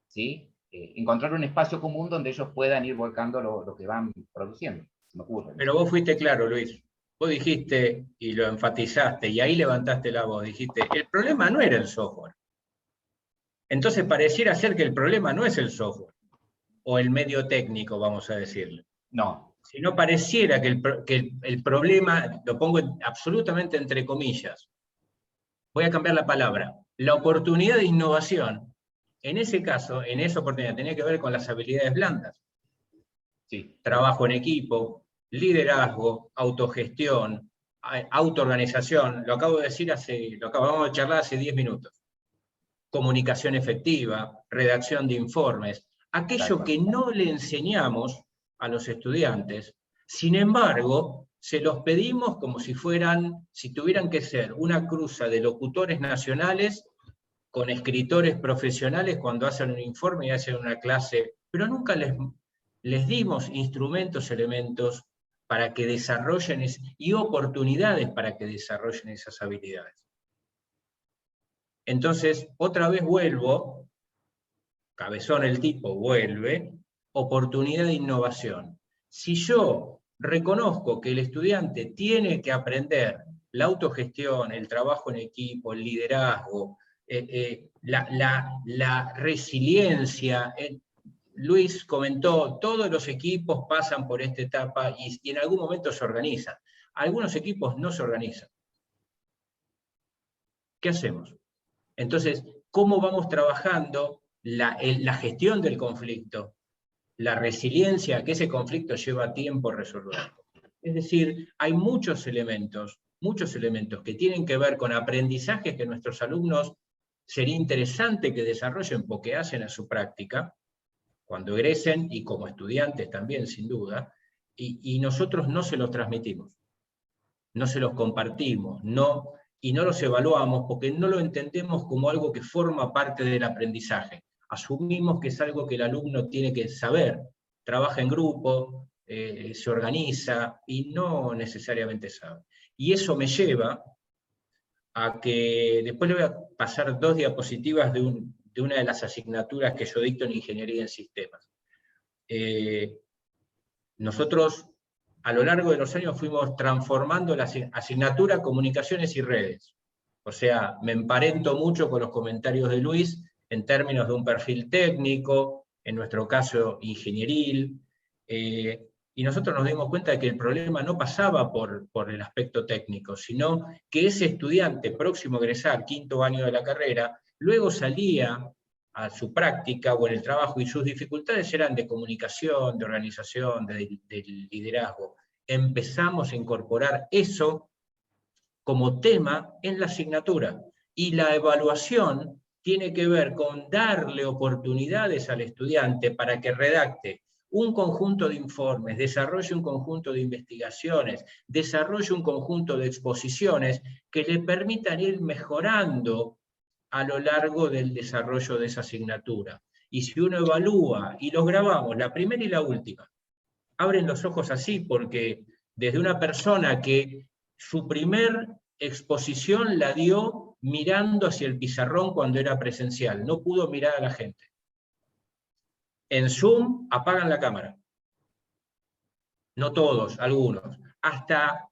Speaker 3: ¿sí? Encontrar un espacio común donde ellos puedan ir volcando lo que van produciendo. Se me ocurre.
Speaker 1: Pero vos fuiste claro, Luis. Vos dijiste, y lo enfatizaste, y ahí levantaste la voz, dijiste, el problema no era el software. Entonces pareciera ser que el problema no es el software, o el medio técnico, vamos a decirle.
Speaker 3: No.
Speaker 1: Si no pareciera que el problema, lo pongo absolutamente entre comillas, voy a cambiar la palabra, la oportunidad de innovación, en ese caso, en esa oportunidad, tenía que ver con las habilidades blandas.
Speaker 3: Sí.
Speaker 1: Trabajo en equipo, liderazgo, autogestión, autoorganización, lo acabo de decir lo acabamos de charlar hace 10 minutos. Comunicación efectiva, redacción de informes, aquello que no le enseñamos a los estudiantes, sin embargo, se los pedimos como si tuvieran que ser una cruza de locutores nacionales con escritores profesionales cuando hacen un informe y hacen una clase, pero nunca les dimos instrumentos, elementos para que desarrollen y oportunidades para que desarrollen esas habilidades. Entonces, otra vez vuelvo, cabezón el tipo vuelve, oportunidad de innovación. Si yo reconozco que el estudiante tiene que aprender la autogestión, el trabajo en equipo, el liderazgo, la resiliencia. Luis comentó, todos los equipos pasan por esta etapa y en algún momento se organizan. Algunos equipos no se organizan. ¿Qué hacemos? Entonces, ¿cómo vamos trabajando la gestión del conflicto? La resiliencia, que ese conflicto lleva tiempo resolverlo. Es decir, hay muchos elementos que tienen que ver con aprendizajes que nuestros alumnos sería interesante que desarrollen porque hacen a su práctica, cuando egresen y como estudiantes también, sin duda, y nosotros no se los transmitimos, no se los compartimos, y no los evaluamos porque no lo entendemos como algo que forma parte del aprendizaje. Asumimos que es algo que el alumno tiene que saber, trabaja en grupo, se organiza, y no necesariamente sabe. Y eso me lleva a que, después le voy a pasar 2 diapositivas de una de las asignaturas que yo dicto en Ingeniería en Sistemas. Nosotros, a lo largo de los años, fuimos transformando la asignatura Comunicaciones y Redes. O sea, me emparento mucho con los comentarios de Luis en términos de un perfil técnico, en nuestro caso ingenieril, y nosotros nos dimos cuenta de que el problema no pasaba por el aspecto técnico, sino que ese estudiante próximo a egresar, 5º año de la carrera, luego salía a su práctica o en el trabajo, y sus dificultades eran de comunicación, de organización, de liderazgo. Empezamos a incorporar eso como tema en la asignatura, y la evaluación tiene que ver con darle oportunidades al estudiante para que redacte un conjunto de informes, desarrolle un conjunto de investigaciones, desarrolle un conjunto de exposiciones que le permitan ir mejorando a lo largo del desarrollo de esa asignatura. Y si uno evalúa, y los grabamos, la primera y la última, abren los ojos así, porque desde una persona que su primer exposición la dio mirando hacia el pizarrón cuando era presencial, no pudo mirar a la gente. En Zoom apagan la cámara. No todos, algunos. Hasta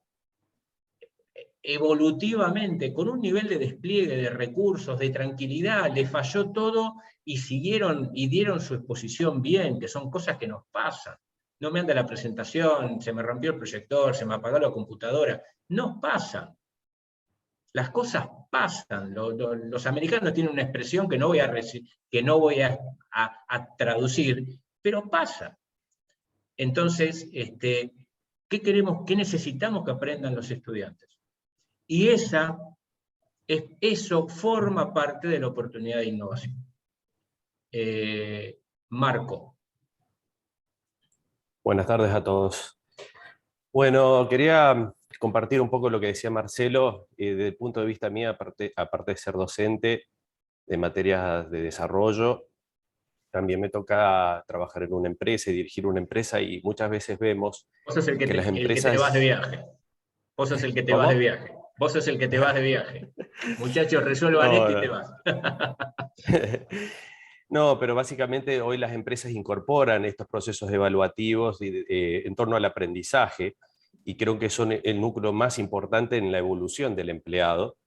Speaker 1: evolutivamente, con un nivel de despliegue de recursos, de tranquilidad, le falló todo y siguieron y dieron su exposición bien, que son cosas que nos pasan. No me anda la presentación, se me rompió el proyector, se me apagó la computadora. Nos pasan. Las cosas pasan. Los americanos tienen una expresión que no voy a traducir, pero pasa. Entonces, ¿qué queremos, qué necesitamos que aprendan los estudiantes? Y eso forma parte de la oportunidad de innovación. Marco.
Speaker 8: Buenas tardes a todos. Bueno, quería compartir un poco lo que decía Marcelo, desde el punto de vista mío, aparte de ser docente de materias de desarrollo, también me toca trabajar en una empresa y dirigir una empresa, y muchas veces vemos
Speaker 1: Vos sos el que
Speaker 8: las empresas...
Speaker 1: el que te vas de viaje. Vos sos el que te vas de viaje. Vos sos el que te vas de viaje. Muchachos, resuelvan esto y te vas.
Speaker 8: No, pero básicamente hoy las empresas incorporan estos procesos evaluativos en torno al aprendizaje, y creo que son el núcleo más importante en la evolución del empleado.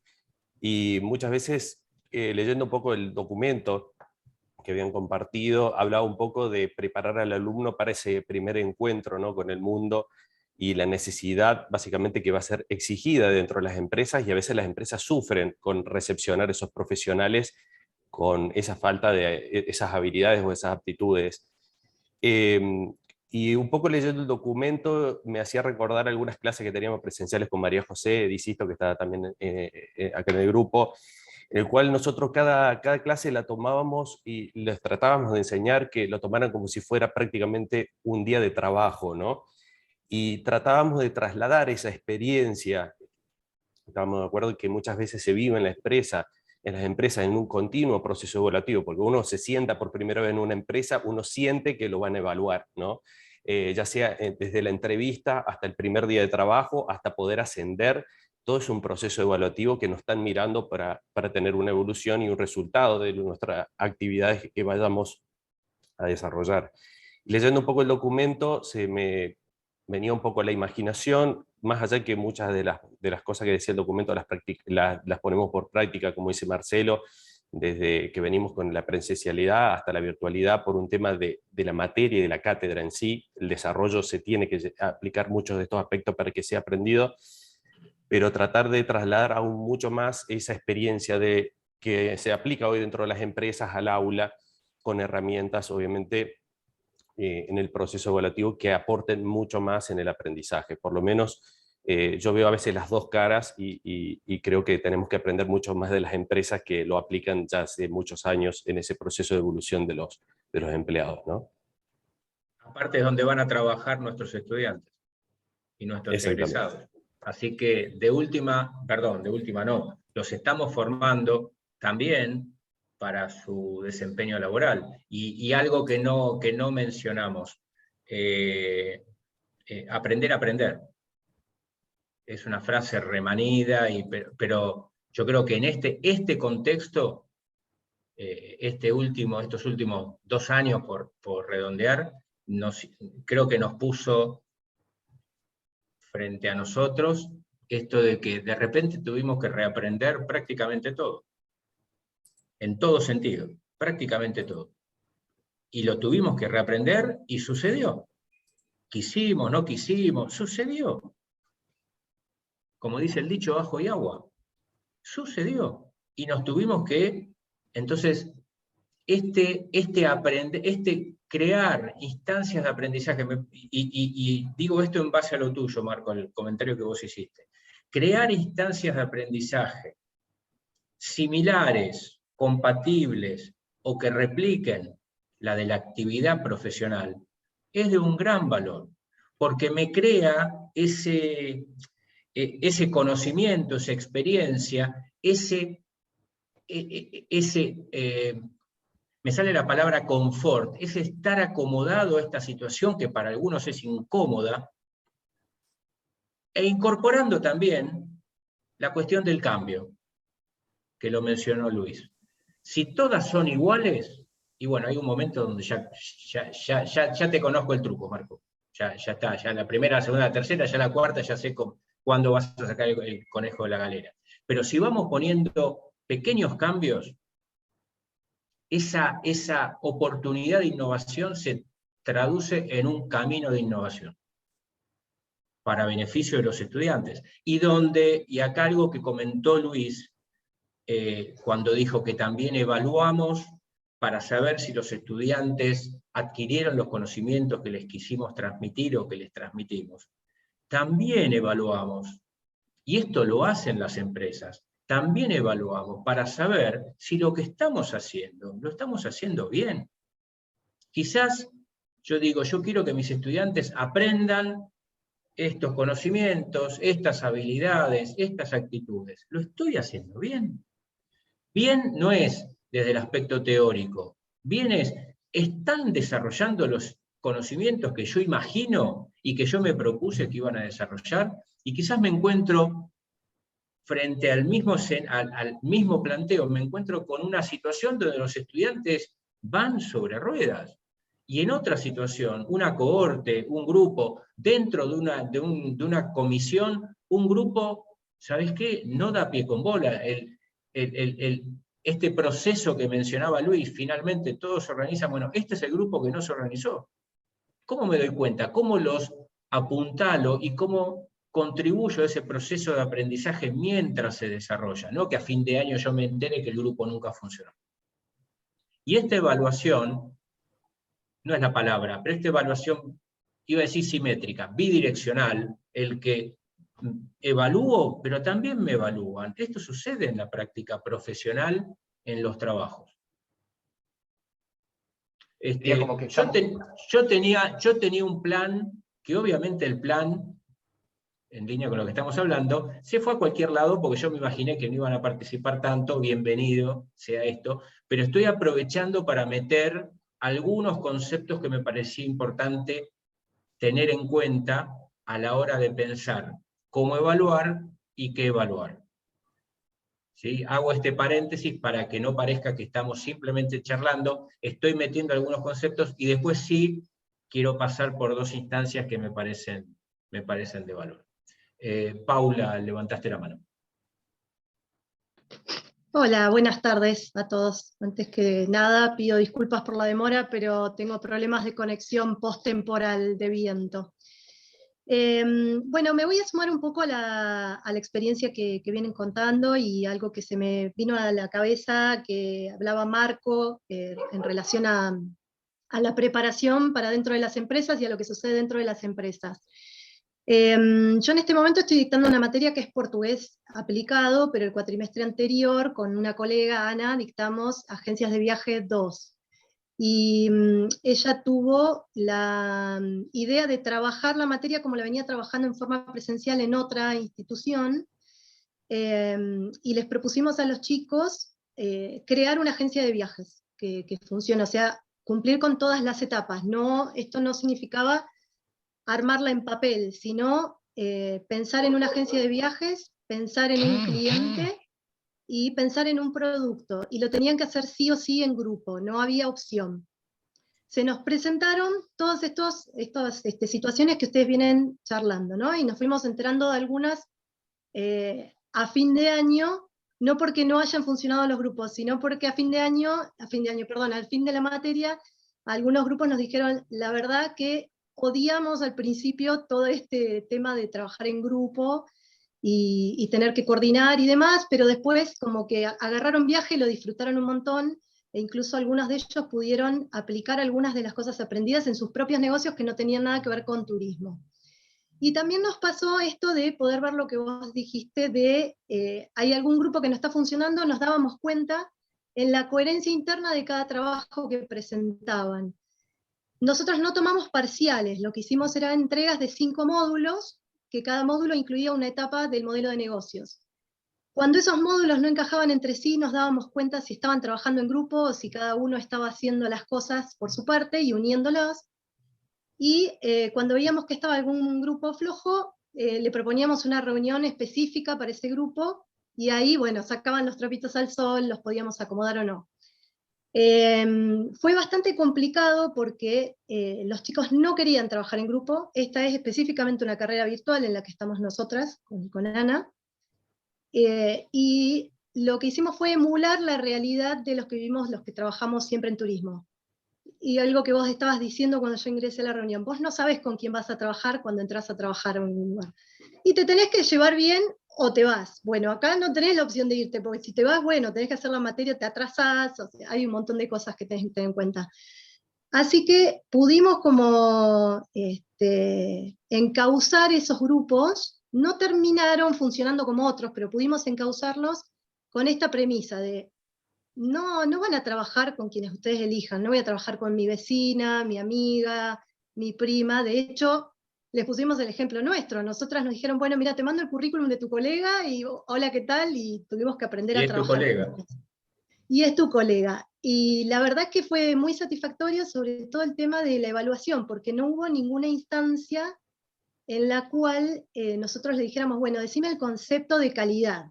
Speaker 8: Y muchas veces, leyendo un poco el documento que habían compartido, hablaba un poco de preparar al alumno para ese primer encuentro, ¿no?, con el mundo, y la necesidad básicamente que va a ser exigida dentro de las empresas, y a veces las empresas sufren con recepcionar esos profesionales con esa falta de esas habilidades o esas aptitudes. Y un poco leyendo el documento me hacía recordar algunas clases que teníamos presenciales con María José Disisto, que estaba también acá en el grupo, en el cual nosotros cada clase la tomábamos y les tratábamos de enseñar que lo tomaran como si fuera prácticamente un día de trabajo, ¿no? Y tratábamos de trasladar esa experiencia. Estábamos de acuerdo que muchas veces se vive en las empresas en un continuo proceso evaluativo, porque uno se sienta por primera vez en una empresa, uno siente que lo van a evaluar, ¿no? Ya sea desde la entrevista hasta el primer día de trabajo, hasta poder ascender, todo es un proceso evaluativo que nos están mirando para tener una evolución y un resultado de nuestras actividades que vayamos a desarrollar. Leyendo un poco el documento, se me venía un poco la imaginación, más allá que muchas de las cosas que decía el documento las ponemos por práctica, como dice Marcelo, desde que venimos con la presencialidad hasta la virtualidad, por un tema de la materia y de la cátedra en sí. El desarrollo se tiene que aplicar muchos de estos aspectos para que sea aprendido, pero tratar de trasladar aún mucho más esa experiencia que se aplica hoy dentro de las empresas al aula, con herramientas, obviamente, en el proceso evaluativo que aporten mucho más en el aprendizaje. Por lo menos yo veo a veces las dos caras y creo que tenemos que aprender mucho más de las empresas que lo aplican ya hace muchos años en ese proceso de evolución de los empleados, ¿no?
Speaker 1: Aparte es donde van a trabajar nuestros estudiantes y nuestros egresados. Así que de última no, los estamos formando también para su desempeño laboral. Y algo que no mencionamos, aprender a aprender. Es una frase remanida, pero yo creo que en este contexto, estos últimos 2 años, por redondear, creo que nos puso frente a nosotros esto de que de repente tuvimos que reaprender prácticamente todo. En todo sentido, prácticamente todo. Y lo tuvimos que reaprender y sucedió. Quisimos, no quisimos, sucedió. Como dice el dicho, ajo y agua. Sucedió. Y nos tuvimos que, entonces, crear instancias de aprendizaje, y digo esto en base a lo tuyo, Marco, el comentario que vos hiciste. Crear instancias de aprendizaje similares, compatibles o que repliquen la de la actividad profesional es de un gran valor, porque me crea ese conocimiento, esa experiencia, me sale la palabra confort, ese estar acomodado a esta situación que para algunos es incómoda, e incorporando también la cuestión del cambio, que lo mencionó Luis. Si todas son iguales, y bueno, hay un momento donde ya te conozco el truco, Marco. Ya está, ya la primera, la segunda, la tercera, ya la cuarta, ya sé cuándo vas a sacar el conejo de la galera. Pero si vamos poniendo pequeños cambios, esa oportunidad de innovación se traduce en un camino de innovación para beneficio de los estudiantes. Y acá algo que comentó Luis, cuando dijo que también evaluamos para saber si los estudiantes adquirieron los conocimientos que les quisimos transmitir o que les transmitimos. También evaluamos, y esto lo hacen las empresas, también evaluamos para saber si lo que estamos haciendo, lo estamos haciendo bien. Quizás, yo quiero que mis estudiantes aprendan estos conocimientos, estas habilidades, estas actitudes. ¿Lo estoy haciendo bien? Bien no es desde el aspecto teórico. Bien ¿están desarrollando los conocimientos que yo imagino y que yo me propuse que iban a desarrollar? Y quizás me encuentro frente al mismo planteo, me encuentro con una situación donde los estudiantes van sobre ruedas. Y en otra situación, una cohorte, un grupo, dentro de una comisión, un grupo, ¿sabés qué? No da pie con bola. Este proceso que mencionaba Luis, finalmente todos se organizan, bueno, este es el grupo que no se organizó. ¿Cómo me doy cuenta? ¿Cómo los apuntalo y cómo contribuyo a ese proceso de aprendizaje mientras se desarrolla? No que a fin de año yo me entere que el grupo nunca funcionó. Y esta evaluación, no es la palabra, pero esta evaluación, iba a decir simétrica, bidireccional, el que evalúo, pero también me evalúan. Esto sucede en la práctica profesional, en los trabajos.
Speaker 3: Como que
Speaker 1: Yo tenía un plan, que obviamente el plan, en línea con lo que estamos hablando, se fue a cualquier lado porque yo me imaginé que no iban a participar tanto, bienvenido sea esto, pero estoy aprovechando para meter algunos conceptos que me parecía importante tener en cuenta a la hora de pensar cómo evaluar y qué evaluar. ¿Sí? Hago este paréntesis para que no parezca que estamos simplemente charlando, estoy metiendo algunos conceptos y después sí quiero pasar por dos instancias que me parecen de valor. Paula, levantaste la mano.
Speaker 9: Hola, buenas tardes a todos. Antes que nada, pido disculpas por la demora, pero tengo problemas de conexión post-temporal de viento. Bueno, me voy a sumar un poco a la experiencia que vienen contando y algo que se me vino a la cabeza, que hablaba Marco, en relación a la preparación para dentro de las empresas y a lo que sucede dentro de las empresas. Yo en este momento estoy dictando una materia que es portugués aplicado, pero el cuatrimestre anterior, con una colega, Ana, dictamos Agencias de Viaje 2. Y ella tuvo la idea de trabajar la materia como la venía trabajando en forma presencial en otra institución, y les propusimos a los chicos crear una agencia de viajes que funcione, o sea, cumplir con todas las etapas. Esto no significaba armarla en papel, sino pensar en una agencia de viajes, pensar en un cliente y pensar en un producto, y lo tenían que hacer sí o sí en grupo, no había opción. Se nos presentaron todas estas situaciones que ustedes vienen charlando, ¿no? Y nos fuimos enterando de algunas a fin de año, no porque no hayan funcionado los grupos, sino porque al fin de la materia, algunos grupos nos dijeron, la verdad que odiamos al principio todo este tema de trabajar en grupo y tener que coordinar y demás, pero después como que agarraron viaje, lo disfrutaron un montón, e incluso algunos de ellos pudieron aplicar algunas de las cosas aprendidas en sus propios negocios que no tenían nada que ver con turismo. Y también nos pasó esto de poder ver lo que vos dijiste de, hay algún grupo que no está funcionando, nos dábamos cuenta en la coherencia interna de cada trabajo que presentaban. Nosotros no tomamos parciales, lo que hicimos eran entregas de 5 módulos, que cada módulo incluía una etapa del modelo de negocios. Cuando esos módulos no encajaban entre sí, nos dábamos cuenta si estaban trabajando en grupo o si cada uno estaba haciendo las cosas por su parte y uniéndolos. Y cuando veíamos que estaba algún grupo flojo, le proponíamos una reunión específica para ese grupo, y ahí, bueno, sacaban los trapitos al sol, los podíamos acomodar o no. Fue bastante complicado porque los chicos no querían trabajar en grupo. Esta es específicamente una carrera virtual en la que estamos nosotras, con Ana, y lo que hicimos fue emular la realidad de los que vivimos, los que trabajamos siempre en turismo. Y algo que vos estabas diciendo cuando yo ingresé a la reunión, vos no sabés con quién vas a trabajar cuando entras a trabajar en un lugar. Y te tenés que llevar bien o te vas. Bueno, acá no tenés la opción de irte, porque si te vas, bueno, tenés que hacer la materia, te atrasás, o sea, hay un montón de cosas que tenés que tener en cuenta. Así que pudimos como encauzar esos grupos, no terminaron funcionando como otros, pero pudimos encauzarlos con esta premisa de, no van a trabajar con quienes ustedes elijan, no voy a trabajar con mi vecina, mi amiga, mi prima. De hecho, les pusimos el ejemplo nuestro. Nosotras nos dijeron, bueno, mira, te mando el currículum de tu colega, y hola, ¿qué tal? Y tuvimos que aprender a trabajar.
Speaker 1: Y es tu colega.
Speaker 9: Y es tu colega. Y la verdad es que fue muy satisfactorio, sobre todo el tema de la evaluación, porque no hubo ninguna instancia en la cual nosotros le dijéramos, bueno, decime el concepto de calidad.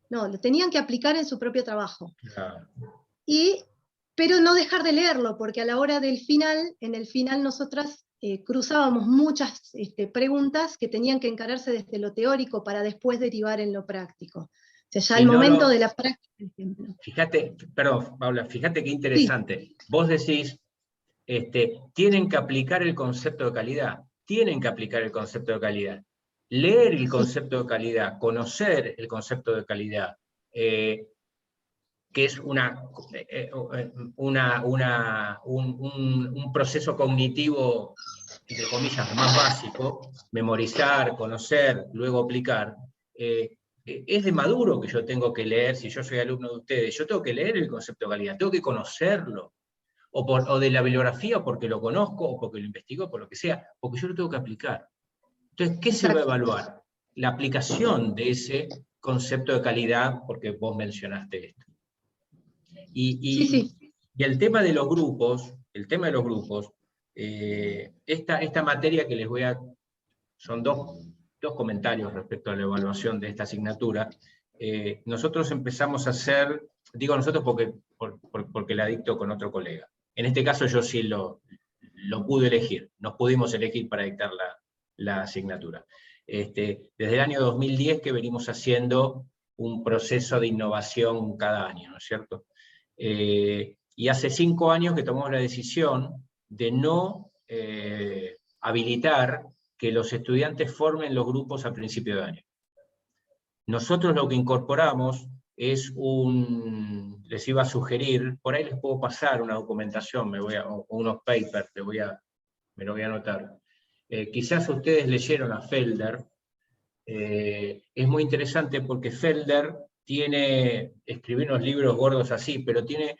Speaker 9: No, lo tenían que aplicar en su propio trabajo.
Speaker 1: Claro.
Speaker 9: Pero no dejar de leerlo, porque a la hora del final, en el final nosotras cruzábamos muchas preguntas que tenían que encararse desde lo teórico para después derivar en lo práctico. O sea, ya al momento de la práctica, por ejemplo.
Speaker 1: Fíjate, perdón, Paula, fíjate qué interesante. Sí. Vos decís, tienen que aplicar el concepto de calidad. Tienen que aplicar el concepto de calidad. Leer el concepto de calidad, conocer el concepto de calidad, que es un proceso cognitivo entre comillas, más básico, memorizar, conocer, luego aplicar, es de maduro que yo tengo que leer, si yo soy alumno de ustedes, yo tengo que leer el concepto de calidad, tengo que conocerlo, o de la bibliografía porque lo conozco, o porque lo investigo, por lo que sea, porque yo lo tengo que aplicar. Entonces, ¿qué se va a evaluar? La aplicación de ese concepto de calidad, porque vos mencionaste esto. Y el tema de los grupos, esta materia que les voy a... Son dos comentarios respecto a la evaluación de esta asignatura. Nosotros empezamos a hacer, digo nosotros porque la dicto con otro colega. En este caso yo sí lo pude elegir, nos pudimos elegir para dictar la asignatura. Desde el año 2010 que venimos haciendo un proceso de innovación cada año, ¿no es cierto? Y hace 5 años que tomamos la decisión de no habilitar que los estudiantes formen los grupos a principio de año. Nosotros lo que incorporamos es les iba a sugerir, por ahí les puedo pasar una documentación, o unos papers, me lo voy a anotar. Quizás ustedes leyeron a Felder, es muy interesante porque Felder escribió unos libros gordos así, pero tiene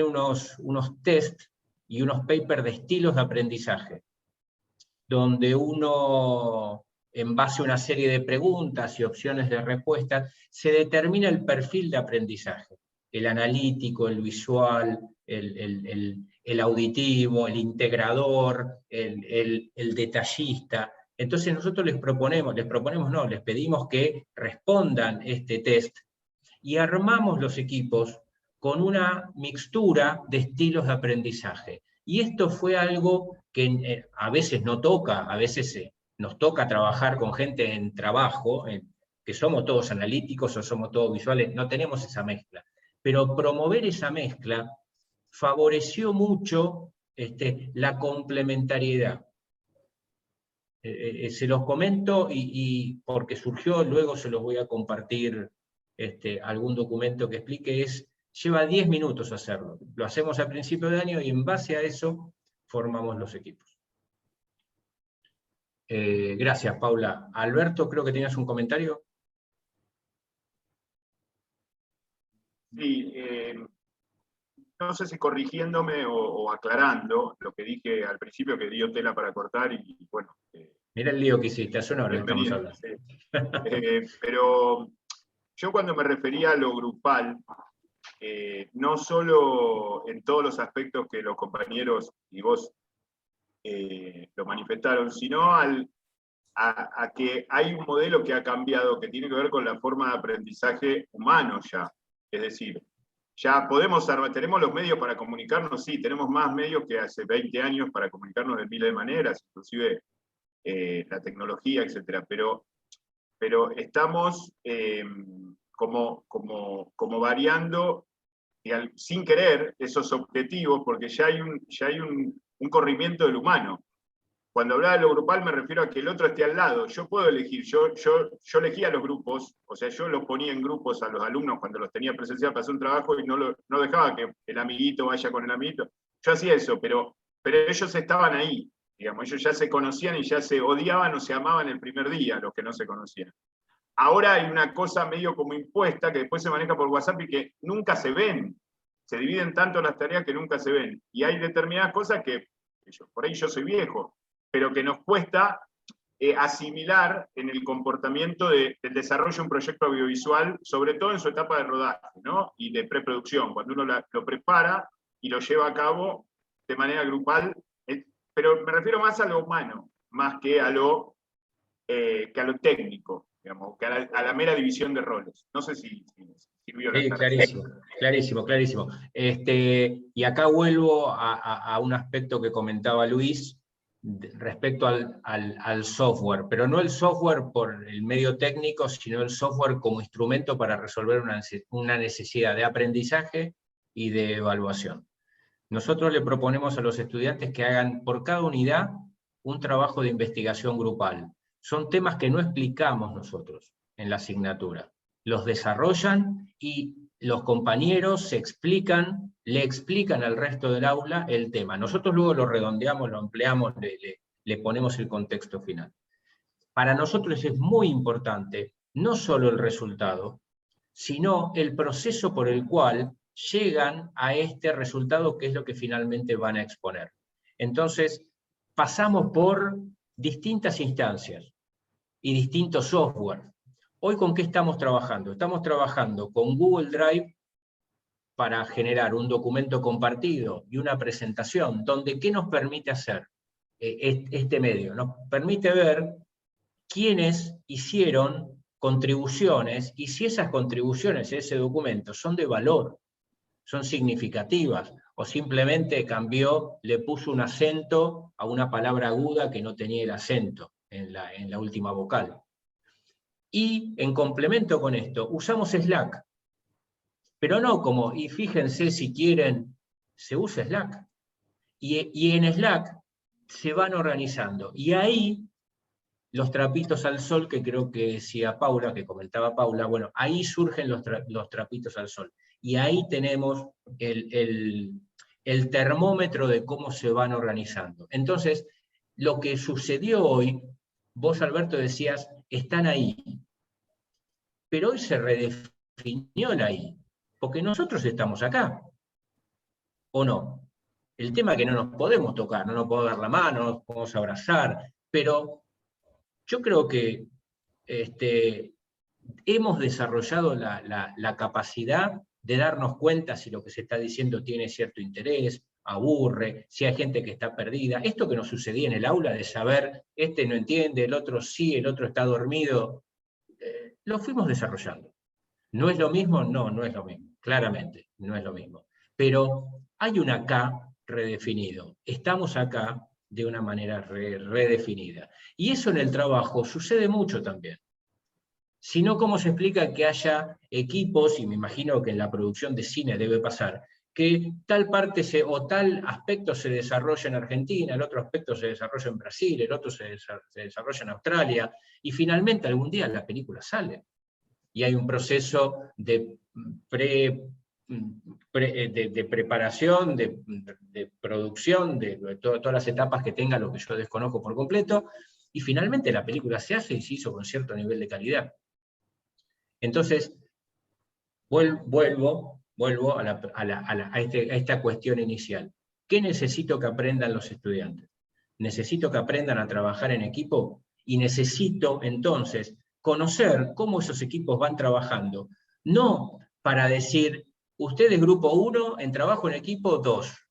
Speaker 1: unos test y unos papers de estilos de aprendizaje, donde uno, en base a una serie de preguntas y opciones de respuesta, se determina el perfil de aprendizaje. El analítico, el visual, el auditivo, el integrador, el detallista. Entonces nosotros les pedimos que respondan este test y armamos los equipos con una mixtura de estilos de aprendizaje. Y esto fue algo que a veces no toca, a veces nos toca trabajar con gente en trabajo, que somos todos analíticos o somos todos visuales, no tenemos esa mezcla. Pero promover esa mezcla favoreció mucho la complementariedad. Se los comento y porque surgió, luego se los voy a compartir algún documento que explique, lleva 10 minutos hacerlo. Lo hacemos a principio de año y en base a eso formamos los equipos. Gracias, Paula. Alberto, creo que tenías un comentario.
Speaker 6: Sí, no sé si corrigiéndome o aclarando lo que dije al principio, que dio tela para cortar y bueno.
Speaker 1: Mira el lío que hiciste, hace una hora que estamos hablando.
Speaker 6: Sí. Pero yo cuando me refería a lo grupal, no solo en todos los aspectos que los compañeros y vos lo manifestaron, sino a que hay un modelo que ha cambiado, que tiene que ver con la forma de aprendizaje humano ya. Es decir, ya tenemos los medios para comunicarnos, sí, tenemos más medios que hace 20 años para comunicarnos de miles de maneras, inclusive la tecnología, etc. Pero estamos como variando sin querer esos objetivos, porque ya hay un corrimiento del humano. Cuando hablaba de lo grupal me refiero a que el otro esté al lado. Yo puedo elegir, yo elegía los grupos, o sea, yo los ponía en grupos a los alumnos cuando los tenía presencial para hacer un trabajo y no dejaba que el amiguito vaya con el amiguito. Yo hacía eso, pero ellos estaban ahí, digamos, ellos ya se conocían y ya se odiaban o se amaban el primer día, los que no se conocían. Ahora hay una cosa medio como impuesta que después se maneja por WhatsApp y que nunca se ven. Se dividen tanto las tareas que nunca se ven. Y hay determinadas cosas que, por ahí yo soy viejo, pero que nos cuesta asimilar en el comportamiento del desarrollo de un proyecto audiovisual, sobre todo en su etapa de rodaje, ¿no? Y de preproducción, cuando uno lo prepara y lo lleva a cabo de manera grupal, pero me refiero más a lo humano, más que a lo técnico, digamos, que a la mera división de roles. No sé si sirvió la
Speaker 1: Clarísimo. Y acá vuelvo a un aspecto que comentaba Luis, respecto al software, pero no el software por el medio técnico, sino el software como instrumento para resolver una necesidad de aprendizaje y de evaluación. Nosotros le proponemos a los estudiantes que hagan por cada unidad un trabajo de investigación grupal. Son temas que no explicamos nosotros en la asignatura. Los desarrollan y los compañeros le explican al resto del aula el tema. Nosotros luego lo redondeamos, lo ampliamos, le ponemos el contexto final. Para nosotros es muy importante no solo el resultado, sino el proceso por el cual llegan a este resultado que es lo que finalmente van a exponer. Entonces, pasamos por distintas instancias y distintos software. Hoy, ¿con qué estamos trabajando? Estamos trabajando con Google Drive para generar un documento compartido y una presentación, donde ¿qué nos permite hacer este medio? Nos permite ver quiénes hicieron contribuciones y si esas contribuciones, ese documento, son de valor, son significativas, o simplemente cambió, le puso un acento a una palabra aguda que no tenía el acento en la última vocal. Y en complemento con esto, usamos Slack. Pero no como, y fíjense si quieren, se usa Slack. Y en Slack se van organizando. Y ahí los trapitos al sol, que creo que decía Paula, que comentaba Paula, bueno, ahí surgen los trapitos al sol. Y ahí tenemos el termómetro de cómo se van organizando. Entonces, lo que sucedió hoy, vos, Alberto, decías, están ahí. Pero hoy se redefinió la ahí, porque nosotros estamos acá, ¿o no? El tema es que no nos podemos tocar, no nos podemos dar la mano, no nos podemos abrazar, pero yo creo que hemos desarrollado la capacidad de darnos cuenta si lo que se está diciendo tiene cierto interés, aburre, si hay gente que está perdida. Esto que nos sucedía en el aula de saber, este no entiende, el otro sí, el otro está dormido, lo fuimos desarrollando. ¿No es lo mismo? No, no es lo mismo, claramente, no es lo mismo. Pero hay un acá redefinido, estamos acá de una manera redefinida. Y eso en el trabajo sucede mucho también. Si no, ¿cómo se explica que haya equipos, y me imagino que en la producción de cine debe pasar, que tal parte o tal aspecto se desarrolla en Argentina, el otro aspecto se desarrolla en Brasil, el otro se desarrolla en Australia, y finalmente algún día la película sale? Y hay un proceso de preparación, de producción, de todas las etapas que tenga, lo que yo desconozco por completo, y finalmente la película se hace y se hizo con cierto nivel de calidad. Entonces, vuelvo a esta cuestión inicial. ¿Qué necesito que aprendan los estudiantes? Necesito que aprendan a trabajar en equipo y necesito entonces conocer cómo esos equipos van trabajando. No para decir, ustedes grupo 1, en trabajo en equipo 2.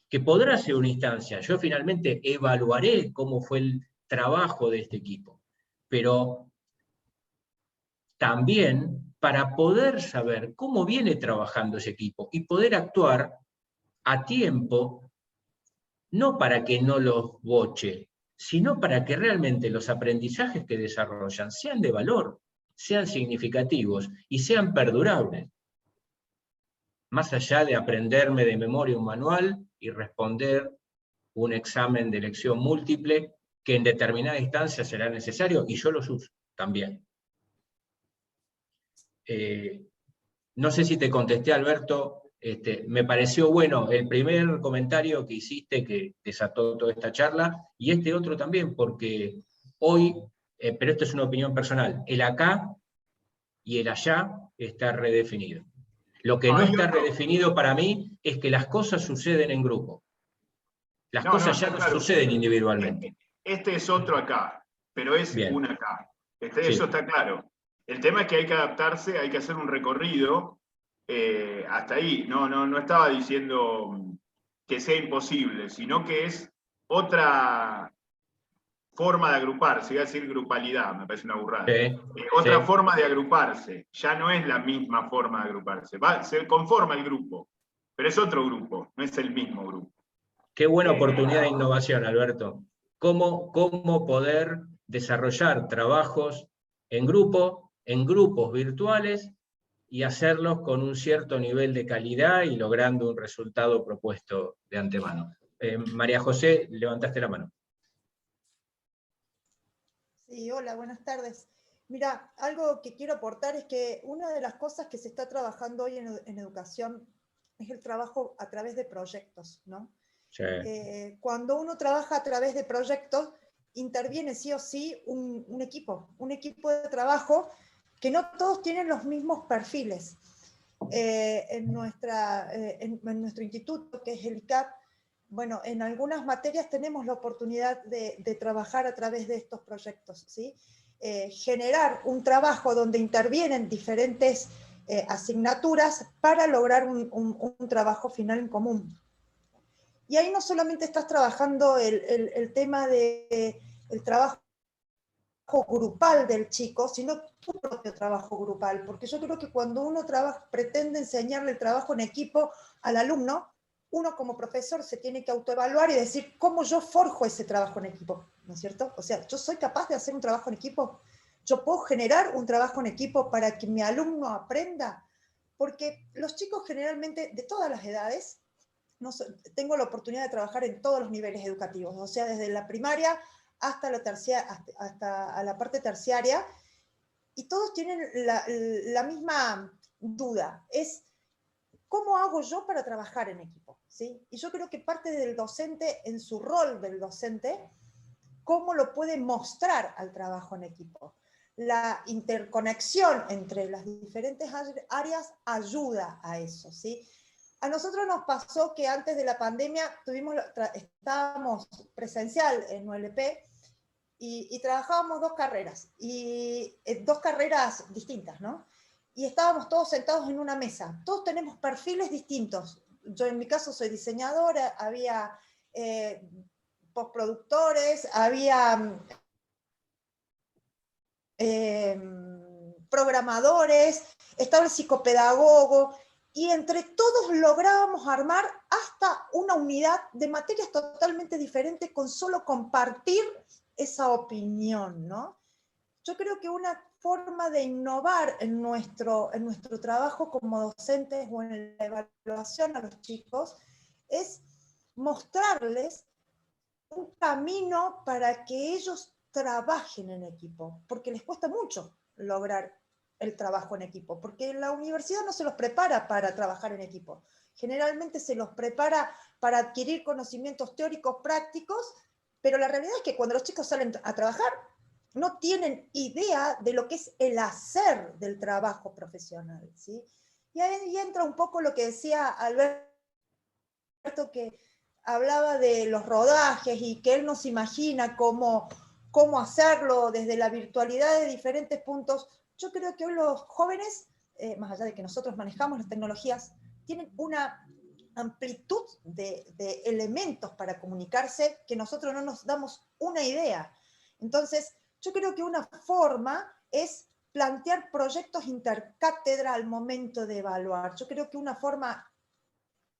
Speaker 1: Que podrá ser una instancia. Yo finalmente evaluaré cómo fue el trabajo de este equipo. Pero también para poder saber cómo viene trabajando ese equipo y poder actuar a tiempo, no para que no los boche, sino para que realmente los aprendizajes que desarrollan sean de valor, sean significativos y sean perdurables. Más allá de aprenderme de memoria un manual y responder un examen de elección múltiple, que en determinada instancia será necesario, y yo los uso también. No sé si te contesté, Alberto, me pareció bueno el primer comentario que hiciste que desató toda esta charla, y este otro también, porque hoy, pero esto es una opinión personal, el acá y el allá está redefinido. Lo que no está redefinido para mí es que las cosas suceden en grupo. Las cosas ya no suceden individualmente.
Speaker 6: Este es otro acá, pero es un acá. Eso está claro. El tema es que hay que adaptarse, hay que hacer un recorrido hasta ahí. No estaba diciendo que sea imposible, sino que es otra forma de agruparse, iba a decir grupalidad, me parece una burrada. Otra forma de agruparse, ya no es la misma forma de agruparse. Se conforma el grupo, pero es otro grupo, no es el mismo grupo.
Speaker 1: Qué buena oportunidad de innovación, Alberto. ¿Cómo poder desarrollar trabajos en grupo, en grupos virtuales, y hacerlos con un cierto nivel de calidad y logrando un resultado propuesto de antemano? María José, levantaste la mano.
Speaker 10: Sí, hola, buenas tardes. Mira, algo que quiero aportar es que una de las cosas que se está trabajando hoy en educación es el trabajo a través de proyectos, ¿no?
Speaker 1: Sí.
Speaker 10: Cuando uno trabaja a través de proyectos, interviene sí o sí un equipo de trabajo que no todos tienen los mismos perfiles. En nuestro instituto, que es el ICAP, bueno, en algunas materias tenemos la oportunidad de trabajar a través de estos proyectos, ¿sí? Generar un trabajo donde intervienen diferentes asignaturas para lograr un trabajo final en común. Y ahí no solamente estás trabajando el tema del trabajo grupal del chico, sino tu propio trabajo grupal, porque yo creo que cuando uno pretende enseñarle el trabajo en equipo al alumno, uno como profesor se tiene que autoevaluar y decir cómo yo forjo ese trabajo en equipo, ¿no es cierto? O sea, yo soy capaz de hacer un trabajo en equipo, yo puedo generar un trabajo en equipo para que mi alumno aprenda, porque los chicos generalmente de todas las edades, tengo la oportunidad de trabajar en todos los niveles educativos, o sea, desde la primaria hasta hasta la parte terciaria, y todos tienen la misma duda, es ¿cómo hago yo para trabajar en equipo? ¿Sí? Y yo creo que parte del docente, en su rol del docente, cómo lo puede mostrar al trabajo en equipo. La interconexión entre las diferentes áreas ayuda a eso, ¿sí? A nosotros nos pasó que antes de la pandemia estábamos presencial en ULP y trabajábamos dos carreras distintas, ¿no? Y estábamos todos sentados en una mesa. Todos tenemos perfiles distintos. Yo en mi caso soy diseñadora, había postproductores, había programadores, estaba el psicopedagogo, y entre todos lográbamos armar hasta una unidad de materias totalmente diferentes con solo compartir esa opinión, ¿no? Yo creo que una forma de innovar en nuestro trabajo como docentes o en la evaluación a los chicos es mostrarles un camino para que ellos trabajen en equipo, porque les cuesta mucho lograr el trabajo en equipo, porque la universidad no se los prepara para trabajar en equipo. Generalmente se los prepara para adquirir conocimientos teóricos prácticos, pero la realidad es que cuando los chicos salen a trabajar, no tienen idea de lo que es el hacer del trabajo profesional, ¿sí? Y ahí entra un poco lo que decía Alberto, que hablaba de los rodajes y que él nos imagina cómo hacerlo desde la virtualidad de diferentes puntos. Yo creo que hoy los jóvenes, más allá de que nosotros manejamos las tecnologías, tienen una amplitud de elementos para comunicarse que nosotros no nos damos una idea. Entonces, yo creo que una forma es plantear proyectos intercátedra al momento de evaluar. Yo creo que una forma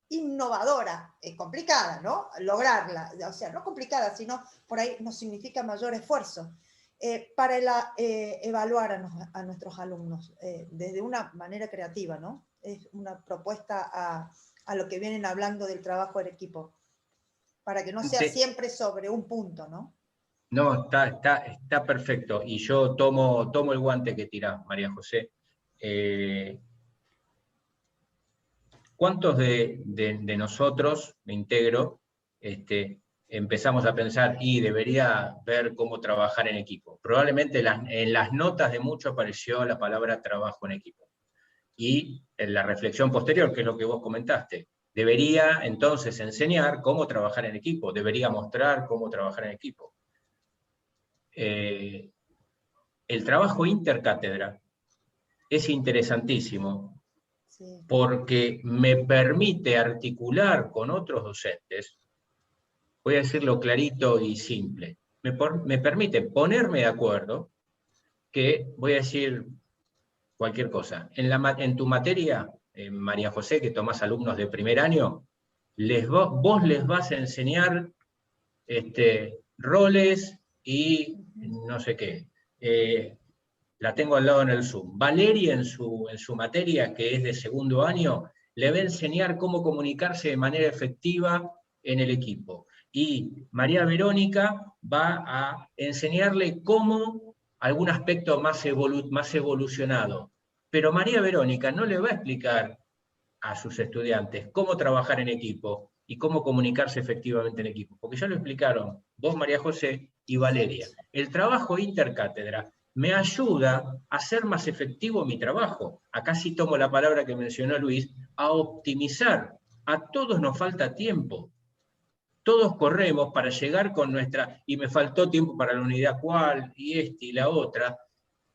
Speaker 10: innovadora, complicada, ¿no? Lograrla, o sea, no complicada, sino por ahí no significa mayor esfuerzo, para evaluar a nuestros alumnos desde una manera creativa, ¿no? Es una propuesta a lo que vienen hablando del trabajo en equipo, para que no sea siempre sobre un punto, ¿no?
Speaker 1: No, está perfecto. Y yo tomo el guante que tirás, María José. ¿Cuántos de nosotros, me integro, empezamos a pensar y debería ver cómo trabajar en equipo? Probablemente en las notas de mucho apareció la palabra trabajo en equipo. Y en la reflexión posterior, que es lo que vos comentaste, debería entonces enseñar cómo trabajar en equipo, debería mostrar cómo trabajar en equipo. El trabajo intercátedra es interesantísimo, sí, porque me permite articular con otros docentes, voy a decirlo clarito y simple, me permite ponerme de acuerdo, que voy a decir cualquier cosa. En tu materia, María José, que tomás alumnos de primer año, vos les vas a enseñar roles y no sé qué. La tengo al lado en el Zoom. Valeria en su materia, que es de segundo año, le va a enseñar cómo comunicarse de manera efectiva en el equipo. Y María Verónica va a enseñarle cómo algún aspecto más evolucionado. Pero María Verónica no le va a explicar a sus estudiantes cómo trabajar en equipo. y cómo comunicarse efectivamente en equipo. Porque ya lo explicaron vos, María José, y Valeria. El trabajo intercátedra me ayuda a hacer más efectivo mi trabajo. Acá sí tomo la palabra que mencionó Luis, a optimizar. A todos nos falta tiempo. Todos corremos para llegar con nuestra, y me faltó tiempo para la unidad cual, y la otra,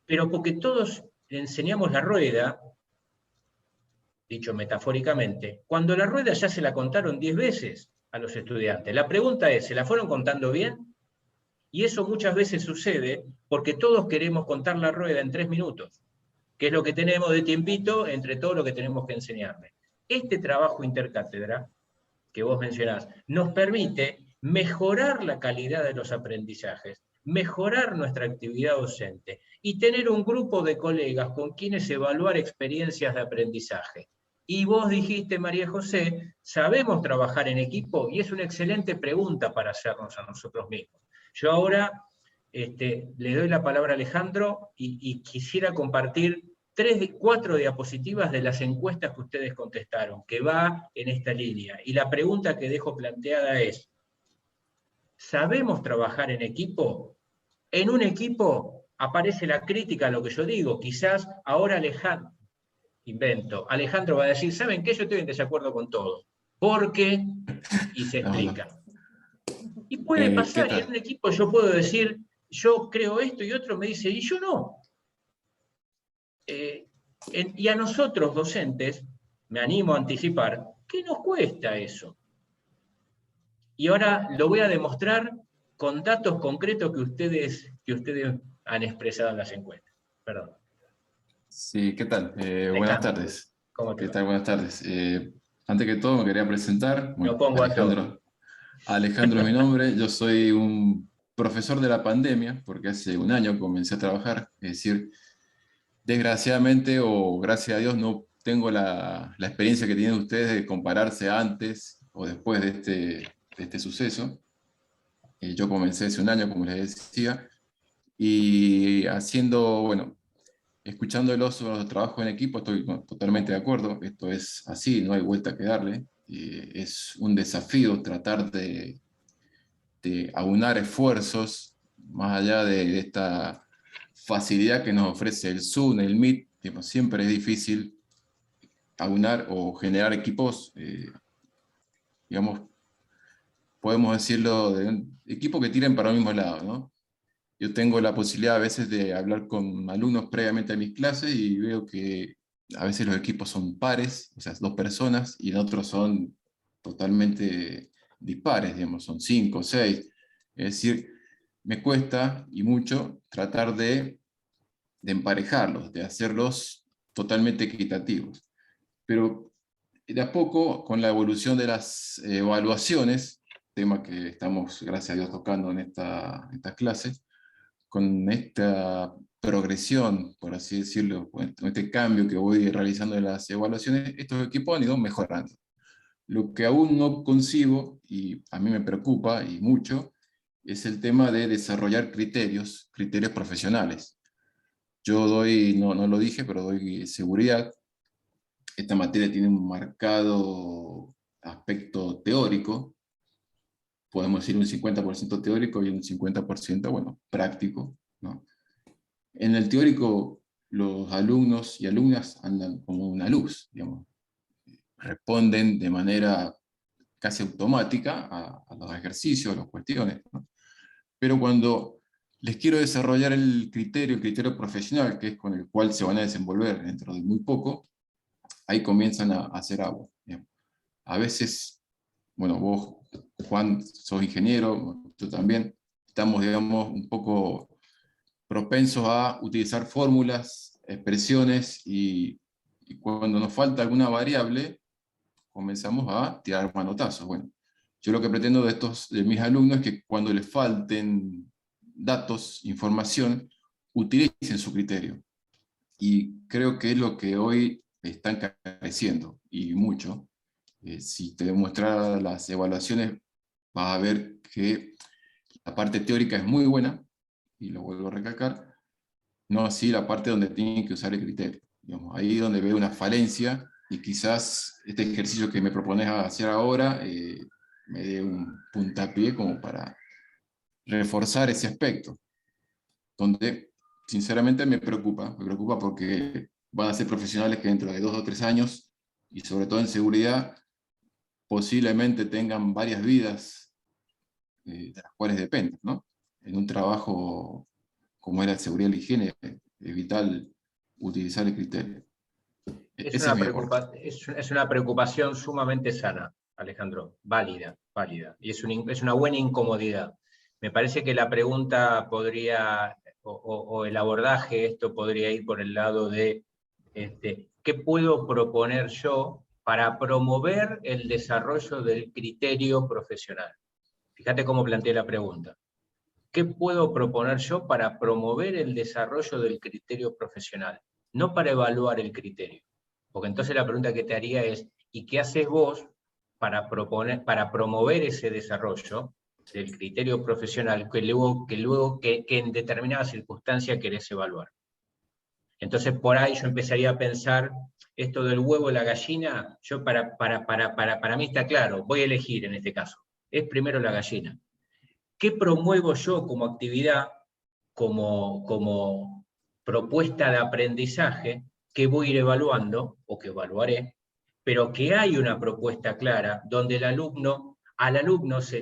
Speaker 1: pero porque todos enseñamos la rueda, dicho metafóricamente, cuando la rueda ya se la contaron 10 veces a los estudiantes. La pregunta es, ¿se la fueron contando bien? Y eso muchas veces sucede porque todos queremos contar la rueda en 3 minutos, que es lo que tenemos de tiempito entre todo lo que tenemos que enseñarle. Este trabajo intercátedra que vos mencionás nos permite mejorar la calidad de los aprendizajes, mejorar nuestra actividad docente y tener un grupo de colegas con quienes evaluar experiencias de aprendizaje. Y vos dijiste, María José, ¿sabemos trabajar en equipo? Y es una excelente pregunta para hacernos a nosotros mismos. Yo ahora le doy la palabra a Alejandro y quisiera compartir 4 diapositivas de las encuestas que ustedes contestaron, que va en esta línea. Y la pregunta que dejo planteada es, ¿sabemos trabajar en equipo? En un equipo aparece la crítica a lo que yo digo. Quizás ahora Alejandro va a decir, ¿saben qué? Yo estoy en desacuerdo con todo. ¿Por qué? Y se explica. Y puede pasar, y en un equipo yo puedo decir, yo creo esto, y otro me dice, y yo no. Y a nosotros, docentes, me animo a anticipar, ¿qué nos cuesta eso? Y ahora lo voy a demostrar con datos concretos que ustedes han expresado en las encuestas. Perdón.
Speaker 11: Sí, ¿qué tal? Buenas tardes.
Speaker 1: ¿Cómo te
Speaker 11: ¿Qué tal? Buenas tardes. Antes que todo me quería presentar. Bueno,
Speaker 1: lo pongo
Speaker 11: Alejandro es mi nombre. Yo soy un profesor de la pandemia, porque hace un año comencé a trabajar. Es decir, desgraciadamente o gracias a Dios no tengo la experiencia que tienen ustedes de compararse antes o después de este suceso. Yo comencé hace un año, como les decía, y escuchándolos sobre los trabajos en equipo, estoy totalmente de acuerdo. Esto es así, no hay vuelta que darle. Es un desafío tratar de aunar esfuerzos más allá de esta facilidad que nos ofrece el Zoom, el Meet. Siempre es difícil aunar o generar equipos, digamos, podemos decirlo, de un equipo que tiren para el mismo lado, ¿no? Yo tengo la posibilidad a veces de hablar con alumnos previamente a mis clases y veo que a veces los equipos son pares, o sea, 2 personas, y en otros son totalmente dispares, digamos, son 5 o 6. Es decir, me cuesta, y mucho, tratar de emparejarlos, de hacerlos totalmente equitativos. Pero de a poco, con la evolución de las evaluaciones, tema que estamos, gracias a Dios, tocando en estas clases, con esta progresión, por así decirlo, con este cambio que voy realizando en las evaluaciones, estos equipos han ido mejorando. Lo que aún no concibo, y a mí me preocupa, y mucho, es el tema de desarrollar criterios profesionales. Yo doy, no lo dije, pero doy seguridad. Esta materia tiene un marcado aspecto teórico, podemos decir un 50% teórico y un 50%, bueno, práctico, ¿no? En el teórico, los alumnos y alumnas andan como una luz, digamos. Responden de manera casi automática a los ejercicios, a las cuestiones, ¿no? Pero cuando les quiero desarrollar el criterio profesional, que es con el cual se van a desenvolver dentro de muy poco, ahí comienzan a hacer agua, digamos. A veces, bueno, vos, Juan, sos ingeniero, tú también, estamos, digamos, un poco propensos a utilizar fórmulas, expresiones, y cuando nos falta alguna variable, comenzamos a tirar manotazos. Bueno, yo lo que pretendo de mis alumnos es que cuando les falten datos, información, utilicen su criterio. Y creo que es lo que hoy están careciendo, y mucho. Si te demuestra las evaluaciones, vas a ver que la parte teórica es muy buena, y lo vuelvo a recalcar, no así la parte donde tienen que usar el criterio. Digamos, ahí donde veo una falencia, y quizás este ejercicio que me propones hacer ahora me dé un puntapié como para reforzar ese aspecto, donde sinceramente me preocupa porque van a ser profesionales que dentro de 2 o 3 años, y sobre todo en seguridad, posiblemente tengan varias vidas de las cuales dependen, ¿no? En un trabajo como era seguridad y la higiene, es vital utilizar el criterio.
Speaker 1: Es una preocupación sumamente sana, Alejandro, válida. Y es una buena incomodidad. Me parece que la pregunta podría, o el abordaje, esto podría ir por el lado de ¿qué puedo proponer yo para promover el desarrollo del criterio profesional? Fíjate cómo planteé la pregunta. ¿Qué puedo proponer yo para promover el desarrollo del criterio profesional? No para evaluar el criterio. Porque entonces la pregunta que te haría es, ¿y qué haces vos para promover ese desarrollo del criterio profesional que en determinada circunstancia querés evaluar? Entonces por ahí yo empezaría a pensar, esto del huevo y la gallina, yo para mí está claro, voy a elegir en este caso. Es primero la gallina. ¿Qué promuevo yo como actividad, como propuesta de aprendizaje que voy a ir evaluando, o que evaluaré, pero que hay una propuesta clara donde al alumno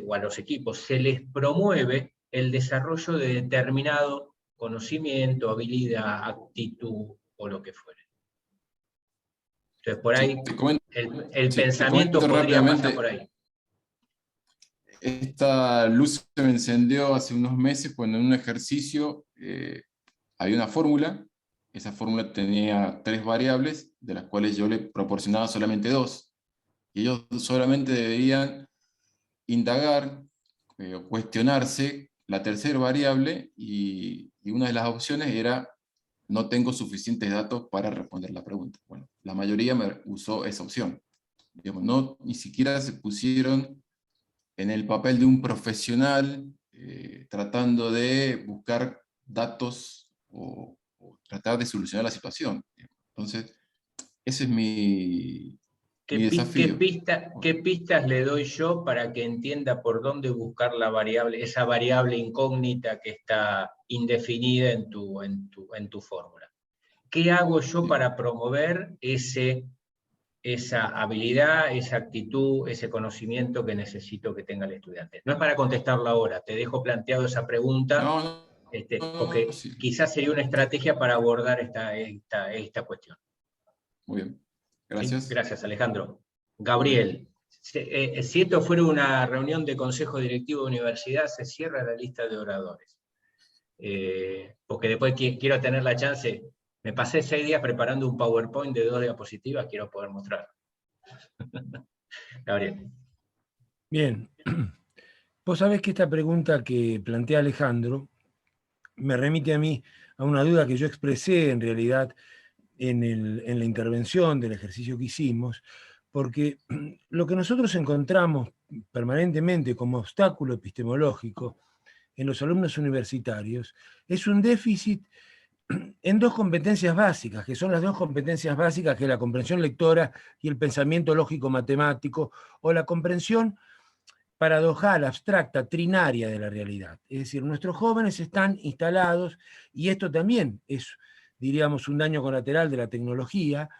Speaker 1: o a los equipos se les promueve el desarrollo de determinado conocimiento, habilidad, actitud o lo que fuere? Entonces por ahí el pensamiento podría pasar por ahí.
Speaker 11: Esta luz se me encendió hace unos meses cuando en un ejercicio había una fórmula. Esa fórmula tenía 3 variables, de las cuales yo le proporcionaba solamente 2. Y ellos solamente deberían indagar, cuestionarse la tercera variable, y una de las opciones era: no tengo suficientes datos para responder la pregunta. Bueno, la mayoría me usó esa opción. Digamos, ni siquiera se pusieron en el papel de un profesional tratando de buscar datos o tratar de solucionar la situación. Entonces, ese es mi desafío.
Speaker 1: ¿Qué pistas le doy yo para que entienda por dónde buscar esa variable incógnita que está indefinida en tu fórmula? ¿Qué hago yo para promover esa habilidad, esa actitud, ese conocimiento que necesito que tenga el estudiante? No es para contestarla ahora, te dejo planteado esa pregunta, porque quizás sería una estrategia para abordar esta cuestión.
Speaker 11: Muy bien, gracias.
Speaker 1: ¿Sí? Gracias, Alejandro. Gabriel, si esto fuera una reunión de consejo directivo de universidad, se cierra la lista de oradores. Porque después quiero tener la chance. Me pasé 6 días preparando un PowerPoint de 2 diapositivas, quiero poder mostrar. Gabriel.
Speaker 2: Bien. Vos sabés que esta pregunta que plantea Alejandro me remite a mí a una duda que yo expresé en realidad en la intervención del ejercicio que hicimos, porque lo que nosotros encontramos permanentemente como obstáculo epistemológico en los alumnos universitarios es un déficit en 2 competencias básicas, que son las 2 competencias básicas, que es la comprensión lectora y el pensamiento lógico-matemático, o la comprensión paradojal, abstracta, trinaria de la realidad. Es decir, nuestros jóvenes están instalados, y esto también es, diríamos, un daño colateral de la tecnología,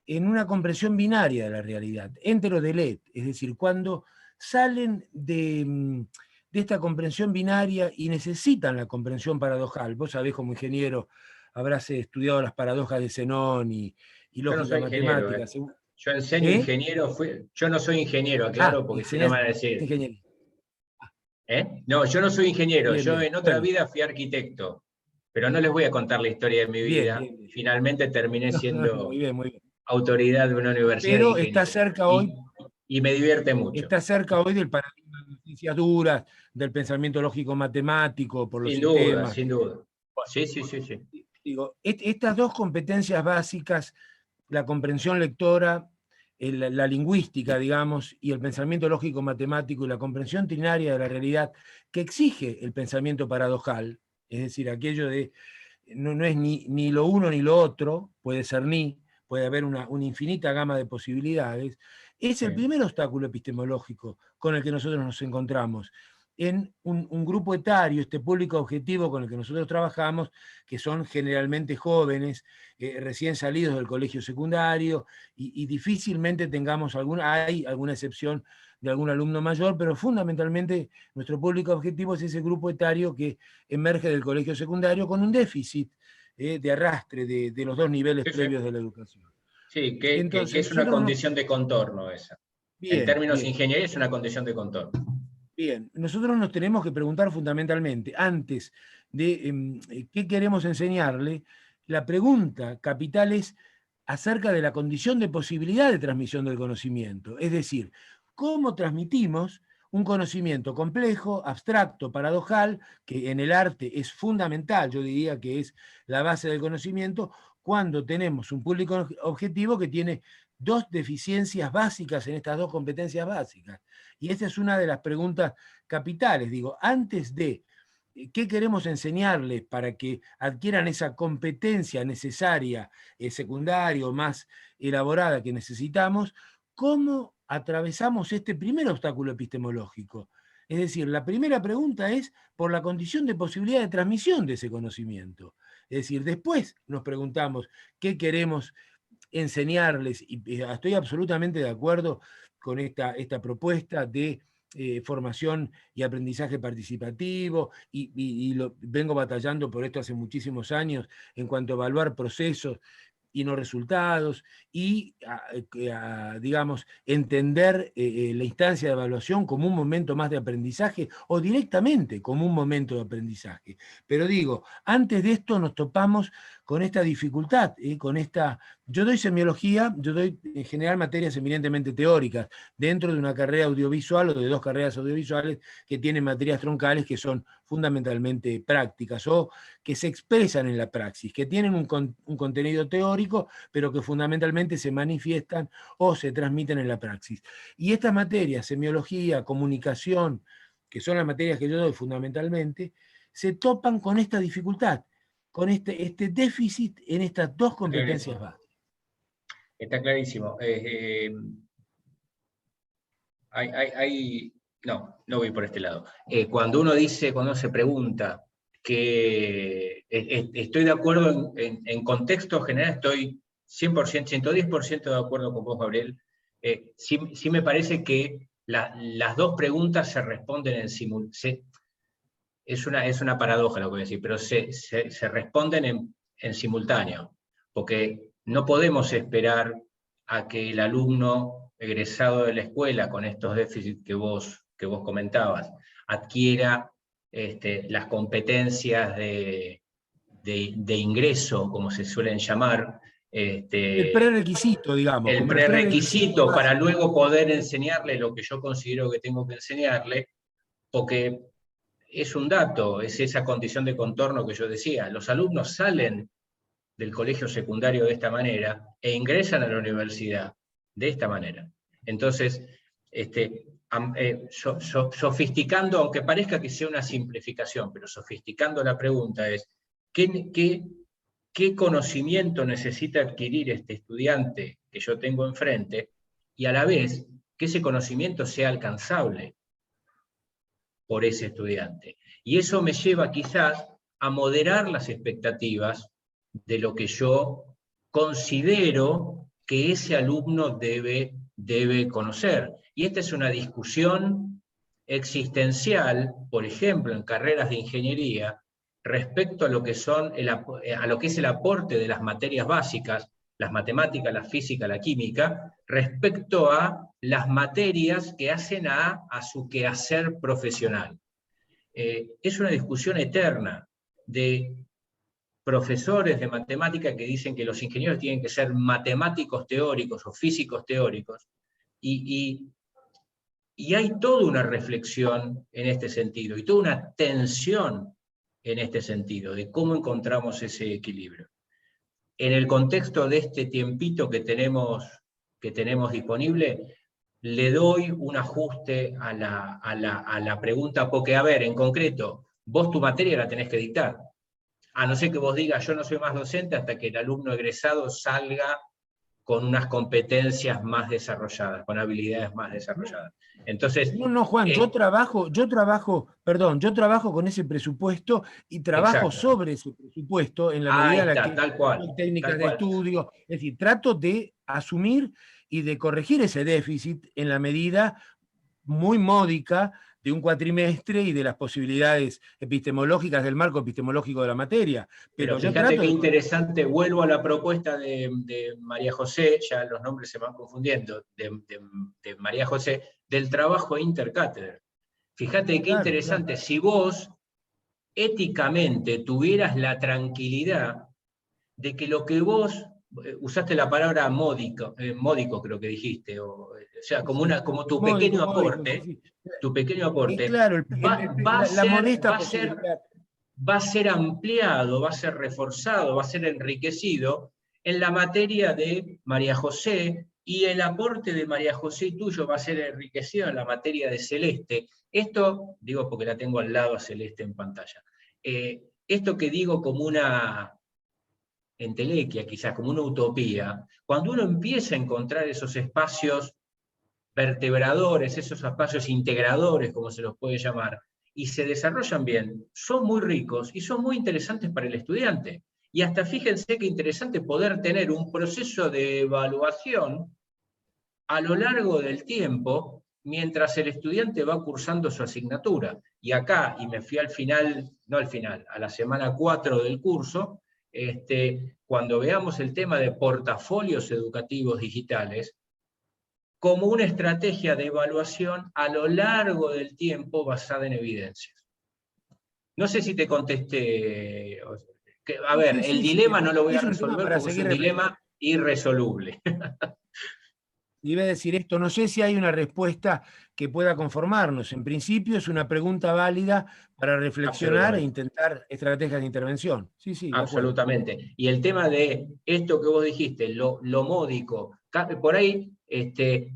Speaker 2: en una comprensión binaria de la realidad, entero-delet, es decir, cuando salen de esta comprensión binaria y necesitan la comprensión paradojal. Vos sabés, como ingeniero, habrás estudiado las paradojas de Zenón y lógica matemática.
Speaker 1: Yo enseño ingeniero, yo no soy ingeniero, aclaro, porque si no me van a decir. No, yo no soy ingeniero, bien, yo en otra vida fui arquitecto, pero no les voy a contar la historia de mi vida. Bien. Finalmente terminé siendo muy bien. Autoridad de una universidad.
Speaker 2: Pero está cerca hoy.
Speaker 1: Y me divierte mucho.
Speaker 2: Está cerca hoy del paradigma de las ciencias duras, del pensamiento lógico-matemático, por los sistemas.
Speaker 1: Sin duda. Sí.
Speaker 2: Digo, estas 2 competencias básicas, la comprensión lectora, la lingüística, digamos, y el pensamiento lógico-matemático y la comprensión trinaria de la realidad, que exige el pensamiento paradojal, es decir, aquello de no es ni lo uno ni lo otro, puede ser ni, puede haber una infinita gama de posibilidades, es el primer obstáculo epistemológico con el que nosotros nos encontramos en un grupo etario, este público objetivo con el que nosotros trabajamos, que son generalmente jóvenes, recién salidos del colegio secundario, y difícilmente tengamos hay alguna excepción de algún alumno mayor, pero fundamentalmente nuestro público objetivo es ese grupo etario que emerge del colegio secundario con un déficit de arrastre de los dos niveles previos de la educación.
Speaker 1: Sí, que es una condición de contorno esa. En términos de ingeniería es una condición de contorno.
Speaker 2: Bien, nosotros nos tenemos que preguntar fundamentalmente, antes de qué queremos enseñarle, la pregunta capital es acerca de la condición de posibilidad de transmisión del conocimiento. Es decir, cómo transmitimos un conocimiento complejo, abstracto, paradojal, que en el arte es fundamental, yo diría que es la base del conocimiento, cuando tenemos un público objetivo que tiene dos deficiencias básicas en estas dos competencias básicas. Y esta es una de las preguntas capitales. Digo, antes de qué queremos enseñarles para que adquieran esa competencia necesaria, secundaria o más elaborada que necesitamos, ¿cómo atravesamos este primer obstáculo epistemológico? Es decir, la primera pregunta es por la condición de posibilidad de transmisión de ese conocimiento. Es decir, después nos preguntamos qué queremos enseñarles, y estoy absolutamente de acuerdo con esta propuesta de formación y aprendizaje participativo, y vengo batallando por esto hace muchísimos años, en cuanto a evaluar procesos y no resultados, y digamos, entender la instancia de evaluación como un momento más de aprendizaje, o directamente como un momento de aprendizaje. Pero digo, antes de esto nos topamos con esta dificultad, yo doy semiología, yo doy en general materias eminentemente teóricas, dentro de una carrera audiovisual o de dos carreras audiovisuales que tienen materias troncales que son fundamentalmente prácticas, o que se expresan en la praxis, que tienen un contenido teórico, pero que fundamentalmente se manifiestan o se transmiten en la praxis. Y estas materias, semiología, comunicación, que son las materias que yo doy fundamentalmente, se topan con esta dificultad, con este déficit en estas dos competencias básicas.
Speaker 1: Está clarísimo. No voy por este lado. Cuando uno se pregunta, que estoy de acuerdo en contexto general, estoy 100%, 110% de acuerdo con vos, Gabriel. Sí me parece que las dos preguntas se responden en simultáneo. Es una paradoja lo que voy a decir, pero se responden en simultáneo, porque no podemos esperar a que el alumno egresado de la escuela con estos déficits que vos comentabas adquiera las competencias de ingreso, como se suelen llamar.
Speaker 2: El prerequisito, digamos.
Speaker 1: El prerequisito para luego poder enseñarle lo que yo considero que tengo que enseñarle, porque es un dato, es esa condición de contorno que yo decía. Los alumnos salen del colegio secundario de esta manera e ingresan a la universidad de esta manera. Entonces, sofisticando, aunque parezca que sea una simplificación, pero sofisticando la pregunta es, ¿qué conocimiento necesita adquirir este estudiante que yo tengo enfrente? Y a la vez, que ese conocimiento sea alcanzable por ese estudiante. Y eso me lleva quizás a moderar las expectativas de lo que yo considero que ese alumno debe conocer. Y esta es una discusión existencial, por ejemplo, en carreras de ingeniería, respecto a lo que es el aporte de las materias básicas, las matemáticas, la física, la química, respecto a las materias que hacen a su quehacer profesional. Es una discusión eterna de profesores de matemática que dicen que los ingenieros tienen que ser matemáticos teóricos o físicos teóricos, y hay toda una reflexión en este sentido, y toda una tensión en este sentido, de cómo encontramos ese equilibrio. En el contexto de este tiempito que tenemos disponible, le doy un ajuste a la pregunta, porque, a ver, en concreto, vos tu materia la tenés que dictar. A no ser que vos digas, yo no soy más docente hasta que el alumno egresado salga con unas competencias más desarrolladas, con habilidades más desarrolladas. Entonces,
Speaker 2: no, Juan, yo trabajo con ese presupuesto y trabajo
Speaker 1: exacto.
Speaker 2: sobre ese presupuesto en la medida en la que
Speaker 1: tal cual,
Speaker 2: hay técnicas
Speaker 1: tal
Speaker 2: de
Speaker 1: cual.
Speaker 2: estudio. Es decir, trato de asumir y de corregir ese déficit en la medida muy módica de un cuatrimestre y de las posibilidades epistemológicas del marco epistemológico de la materia.
Speaker 1: Pero
Speaker 2: yo
Speaker 1: fíjate
Speaker 2: trato
Speaker 1: qué
Speaker 2: de...
Speaker 1: interesante, vuelvo a la propuesta de María José, ya los nombres se van confundiendo, de María José, del trabajo intercátedra. Fíjate qué interesante, si vos éticamente tuvieras la tranquilidad de que lo que vos, usaste la palabra módico creo que dijiste, o sea, como tu pequeño aporte, tu pequeño aporte,
Speaker 2: claro,
Speaker 1: va a ser ampliado, va a ser reforzado, va a ser enriquecido en la materia de María José, y el aporte de María José tuyo va a ser enriquecido en la materia de Celeste. Esto, digo porque la tengo al lado a Celeste en pantalla, esto que digo como una entelequia, quizás como una utopía, cuando uno empieza a encontrar esos espacios vertebradores, esos espacios integradores, como se los puede llamar, y se desarrollan bien, son muy ricos y son muy interesantes para el estudiante. Y hasta fíjense qué interesante poder tener un proceso de evaluación a lo largo del tiempo, mientras el estudiante va cursando su asignatura. Y acá, y me fui al final, no al final, a la semana 4 del curso, cuando veamos el tema de portafolios educativos digitales, como una estrategia de evaluación a lo largo del tiempo basada en evidencias. No sé si te contesté. A ver, el dilema no lo voy a resolver porque es un dilema irresoluble.
Speaker 2: Iba a decir esto, no sé si hay una respuesta que pueda conformarnos. En principio es una pregunta válida para reflexionar e intentar estrategias de intervención. Sí, sí,
Speaker 1: absolutamente. Y el tema de esto que vos dijiste, lo módico, por ahí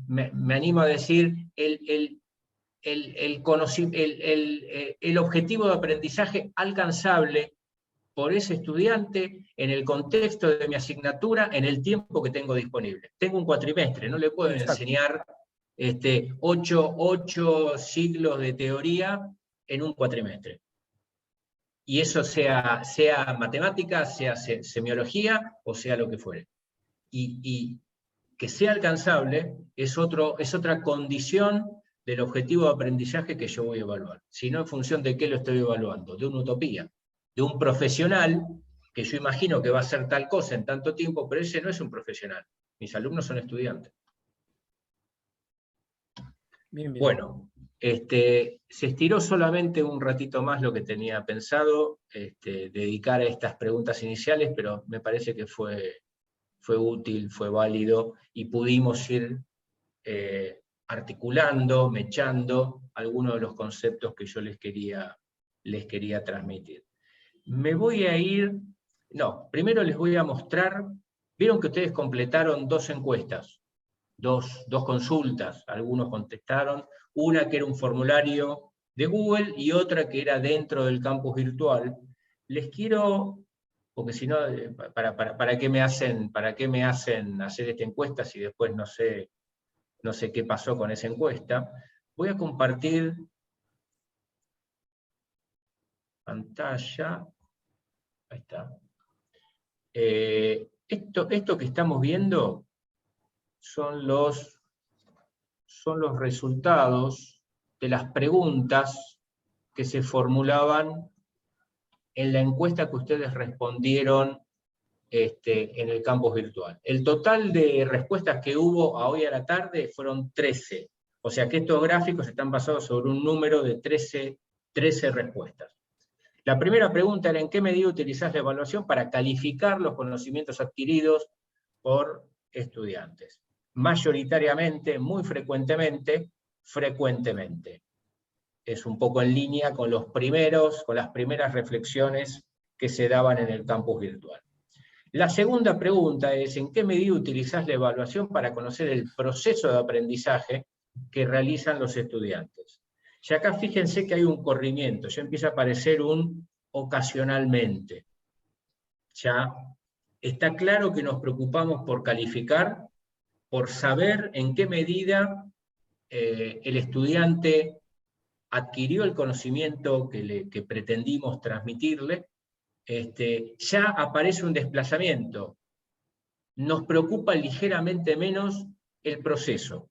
Speaker 1: me animo a decir el objetivo de aprendizaje alcanzable por ese estudiante en el contexto de mi asignatura, en el tiempo que tengo disponible. Tengo un cuatrimestre, no le puedo enseñar 8 siglos de teoría en un cuatrimestre. Y eso sea matemática, sea semiología, o sea lo que fuere. Y que sea alcanzable es otra condición del objetivo de aprendizaje que yo voy a evaluar. Sino en función de qué lo estoy evaluando, de una utopía, de un profesional que yo imagino que va a hacer tal cosa en tanto tiempo, pero ese no es un profesional. Mis alumnos son estudiantes.
Speaker 2: Bien.
Speaker 1: Bueno, se estiró solamente un ratito más lo que tenía pensado, dedicar a estas preguntas iniciales, pero me parece que fue útil, fue válido, y pudimos ir articulando, mechando algunos de los conceptos que yo les quería transmitir. Me voy a ir, primero les voy a mostrar, vieron que ustedes completaron 2 encuestas, dos consultas, algunos contestaron, una que era un formulario de Google y otra que era dentro del campus virtual. Les quiero, porque si no, ¿para qué me hacen hacer esta encuesta si después no sé qué pasó con esa encuesta? Voy a compartir pantalla. Ahí está. Esto que estamos viendo son los resultados de las preguntas que se formulaban en la encuesta que ustedes respondieron en el campus virtual. El total de respuestas que hubo a hoy a la tarde fueron 13. O sea que estos gráficos están basados sobre un número de 13 respuestas. La primera pregunta era: ¿en qué medida utilizás la evaluación para calificar los conocimientos adquiridos por estudiantes? Mayoritariamente, muy frecuentemente. Es un poco en línea con las primeras reflexiones que se daban en el campus virtual. La segunda pregunta es: ¿en qué medida utilizás la evaluación para conocer el proceso de aprendizaje que realizan los estudiantes? Y acá fíjense que hay un corrimiento, ya empieza a aparecer un ocasionalmente. Ya está claro que nos preocupamos por calificar por saber en qué medida el estudiante adquirió el conocimiento que pretendimos transmitirle, ya aparece un desplazamiento. Nos preocupa ligeramente menos el proceso.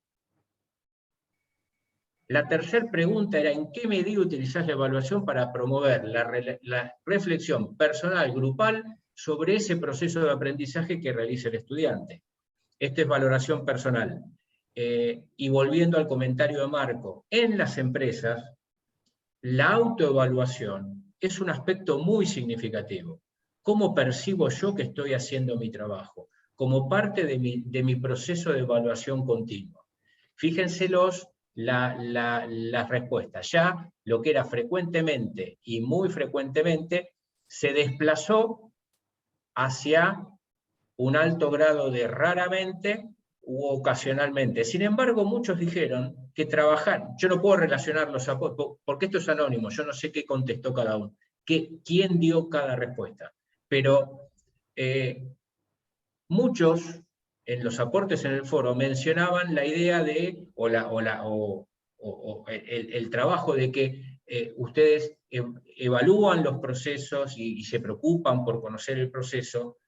Speaker 1: La tercera pregunta era: ¿en qué medida utilizás la evaluación para promover la reflexión personal, grupal, sobre ese proceso de aprendizaje que realiza el estudiante? Esta es valoración personal. Y volviendo al comentario de Marco, en las empresas, la autoevaluación es un aspecto muy significativo. ¿Cómo percibo yo que estoy haciendo mi trabajo? Como parte de mi proceso de evaluación continua. Fíjense las respuestas. Ya lo que era frecuentemente y muy frecuentemente se desplazó hacia un alto grado de raramente u ocasionalmente. Sin embargo, muchos dijeron que trabajar, yo no puedo relacionar los aportes, porque esto es anónimo, yo no sé qué contestó cada uno, quién dio cada respuesta, pero muchos en los aportes en el foro mencionaban la idea de, el trabajo de que ustedes evalúan los procesos y se preocupan por conocer el proceso.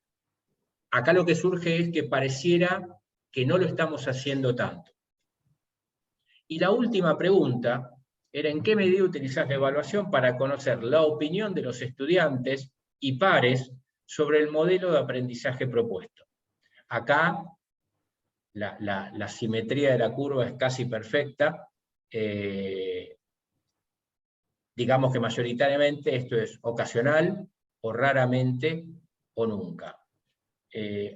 Speaker 1: Acá lo que surge es que pareciera que no lo estamos haciendo tanto. Y la última pregunta era: ¿en qué medida utilizás la evaluación para conocer la opinión de los estudiantes y pares sobre el modelo de aprendizaje propuesto? Acá la simetría de la curva es casi perfecta. Digamos que mayoritariamente esto es ocasional, o raramente, o nunca.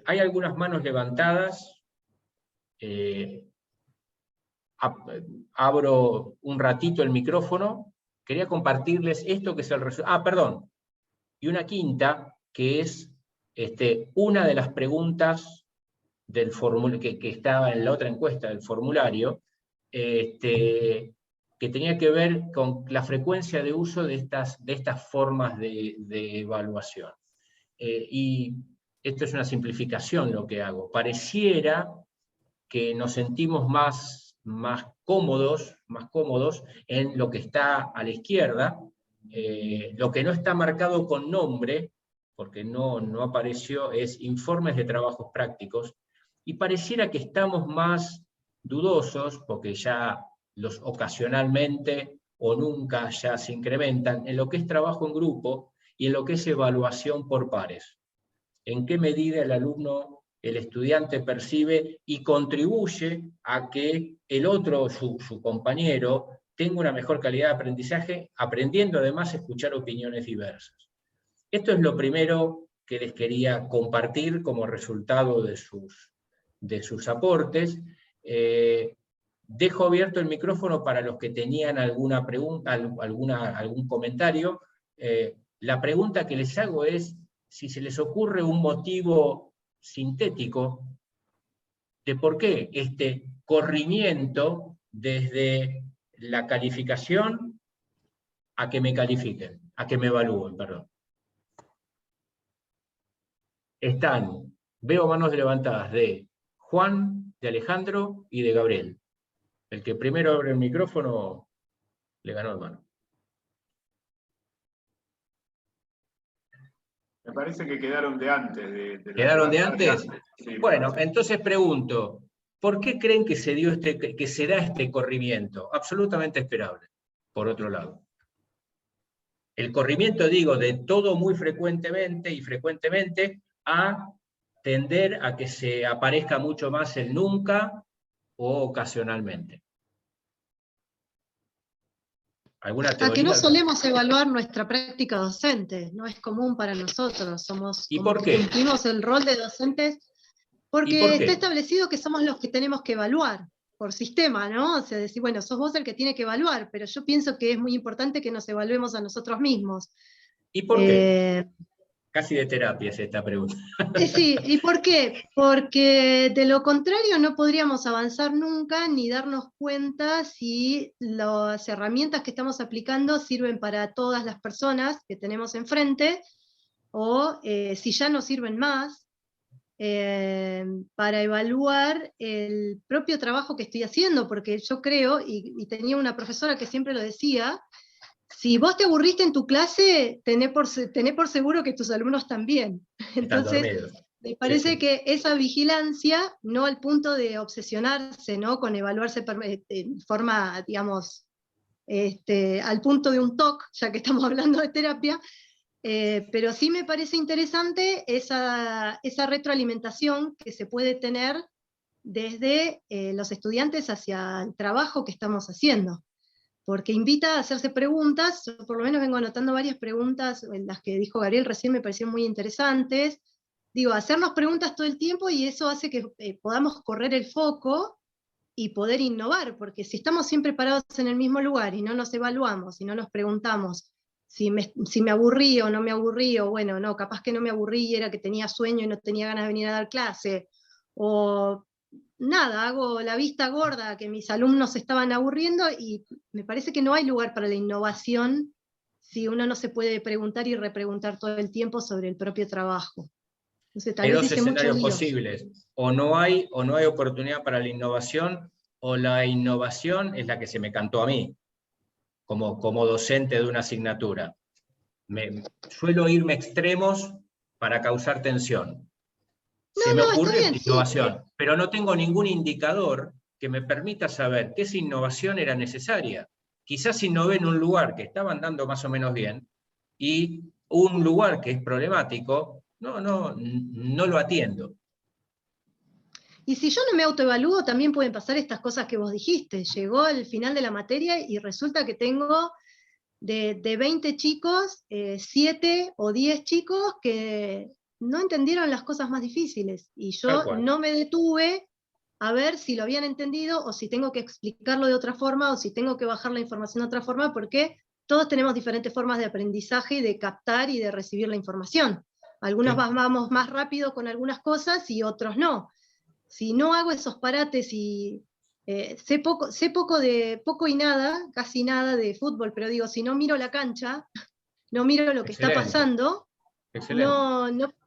Speaker 1: Hay algunas manos levantadas. Abro un ratito el micrófono. Quería compartirles esto que es el resultado. Perdón. Y una quinta, que es una de las preguntas del formulario que estaba en la otra encuesta del formulario, que tenía que ver con la frecuencia de uso de estas formas de evaluación. Y esto es una simplificación lo que hago. Pareciera que nos sentimos más cómodos en lo que está a la izquierda, lo que no está marcado con nombre, porque no apareció, es informes de trabajos prácticos, y pareciera que estamos más dudosos, porque ya los ocasionalmente o nunca ya se incrementan, en lo que es trabajo en grupo y en lo que es evaluación por pares. ¿En qué medida el alumno, el estudiante, percibe y contribuye a que el otro, su compañero, tenga una mejor calidad de aprendizaje, aprendiendo además a escuchar opiniones diversas? Esto es lo primero que les quería compartir como resultado de sus aportes. Dejo abierto el micrófono para los que tenían alguna pregunta, algún comentario. La pregunta que les hago es si se les ocurre un motivo sintético de por qué este corrimiento desde la calificación a que me califiquen, a que me evalúen, perdón. Veo manos levantadas de Juan, de Alejandro y de Gabriel. El que primero abre el micrófono le ganó, hermano.
Speaker 6: Me parece que quedaron de antes.
Speaker 1: ¿Quedaron de antes?
Speaker 6: Sí,
Speaker 1: bueno, entonces pregunto, ¿por qué creen que se da este corrimiento? Absolutamente esperable, por otro lado. El corrimiento, digo, de todo muy frecuentemente y frecuentemente a tender a que se aparezca mucho más el nunca o ocasionalmente. ¿Alguna teoría?
Speaker 9: A que no solemos evaluar nuestra práctica docente, no es común para nosotros,
Speaker 1: ¿Y por qué?
Speaker 9: Cumplimos el rol de docentes, porque está establecido que somos los que tenemos que evaluar, por sistema, ¿no? O sea, decir, bueno, sos vos el que tiene que evaluar, pero yo pienso que es muy importante que nos evaluemos a nosotros mismos.
Speaker 1: ¿Y por qué? Casi de terapia es esta pregunta.
Speaker 9: Sí, ¿y por qué? Porque de lo contrario no podríamos avanzar nunca ni darnos cuenta si las herramientas que estamos aplicando sirven para todas las personas que tenemos enfrente o si ya no sirven más. para evaluar el propio trabajo que estoy haciendo, porque yo creo, y tenía una profesora que siempre lo decía, si vos te aburriste en tu clase, tené por seguro que tus alumnos también. Entonces, me parece que esa vigilancia, no al punto de obsesionarse, ¿no?, con evaluarse en forma, digamos, al punto de un TOC, ya que estamos hablando de terapia, pero sí me parece interesante esa retroalimentación que se puede tener desde los estudiantes hacia el trabajo que estamos haciendo, porque invita a hacerse preguntas. Yo por lo menos vengo anotando varias preguntas, en las que dijo Gabriel recién me parecieron muy interesantes. Digo, hacernos preguntas todo el tiempo, y eso hace que podamos correr el foco y poder innovar, porque si estamos siempre parados en el mismo lugar y no nos evaluamos y no nos preguntamos si me aburrí o no me aburrí, o bueno, no, capaz que no me aburrí y era que tenía sueño y no tenía ganas de venir a dar clase, o nada, hago la vista gorda que mis alumnos se estaban aburriendo, y me parece que no hay lugar para la innovación si uno no se puede preguntar y repreguntar todo el tiempo sobre el propio trabajo. Entonces,
Speaker 1: hay dos escenarios posibles: o no hay oportunidad para la innovación, o la innovación es la que se me cantó a mí, como docente de una asignatura. Suelo irme a extremos para causar tensión. Se me ocurrió esta innovación, pero no tengo ningún indicador que me permita saber que esa innovación era necesaria. Quizás innové en un lugar que estaba andando más o menos bien, y un lugar que es problemático, no lo atiendo.
Speaker 9: Y si yo no me autoevalúo, también pueden pasar estas cosas que vos dijiste. Llegó el final de la materia y resulta que tengo de 20 chicos, 7 o 10 chicos que no entendieron las cosas más difíciles. Y yo no me detuve a ver si lo habían entendido, o si tengo que explicarlo de otra forma, o si tengo que bajar la información de otra forma, porque todos tenemos diferentes formas de aprendizaje y de captar y de recibir la información. Algunos vamos más rápido con algunas cosas y otros no. Si no hago esos parates y sé poco y nada, casi nada de fútbol, pero digo, si no miro la cancha, no miro lo que está pasando,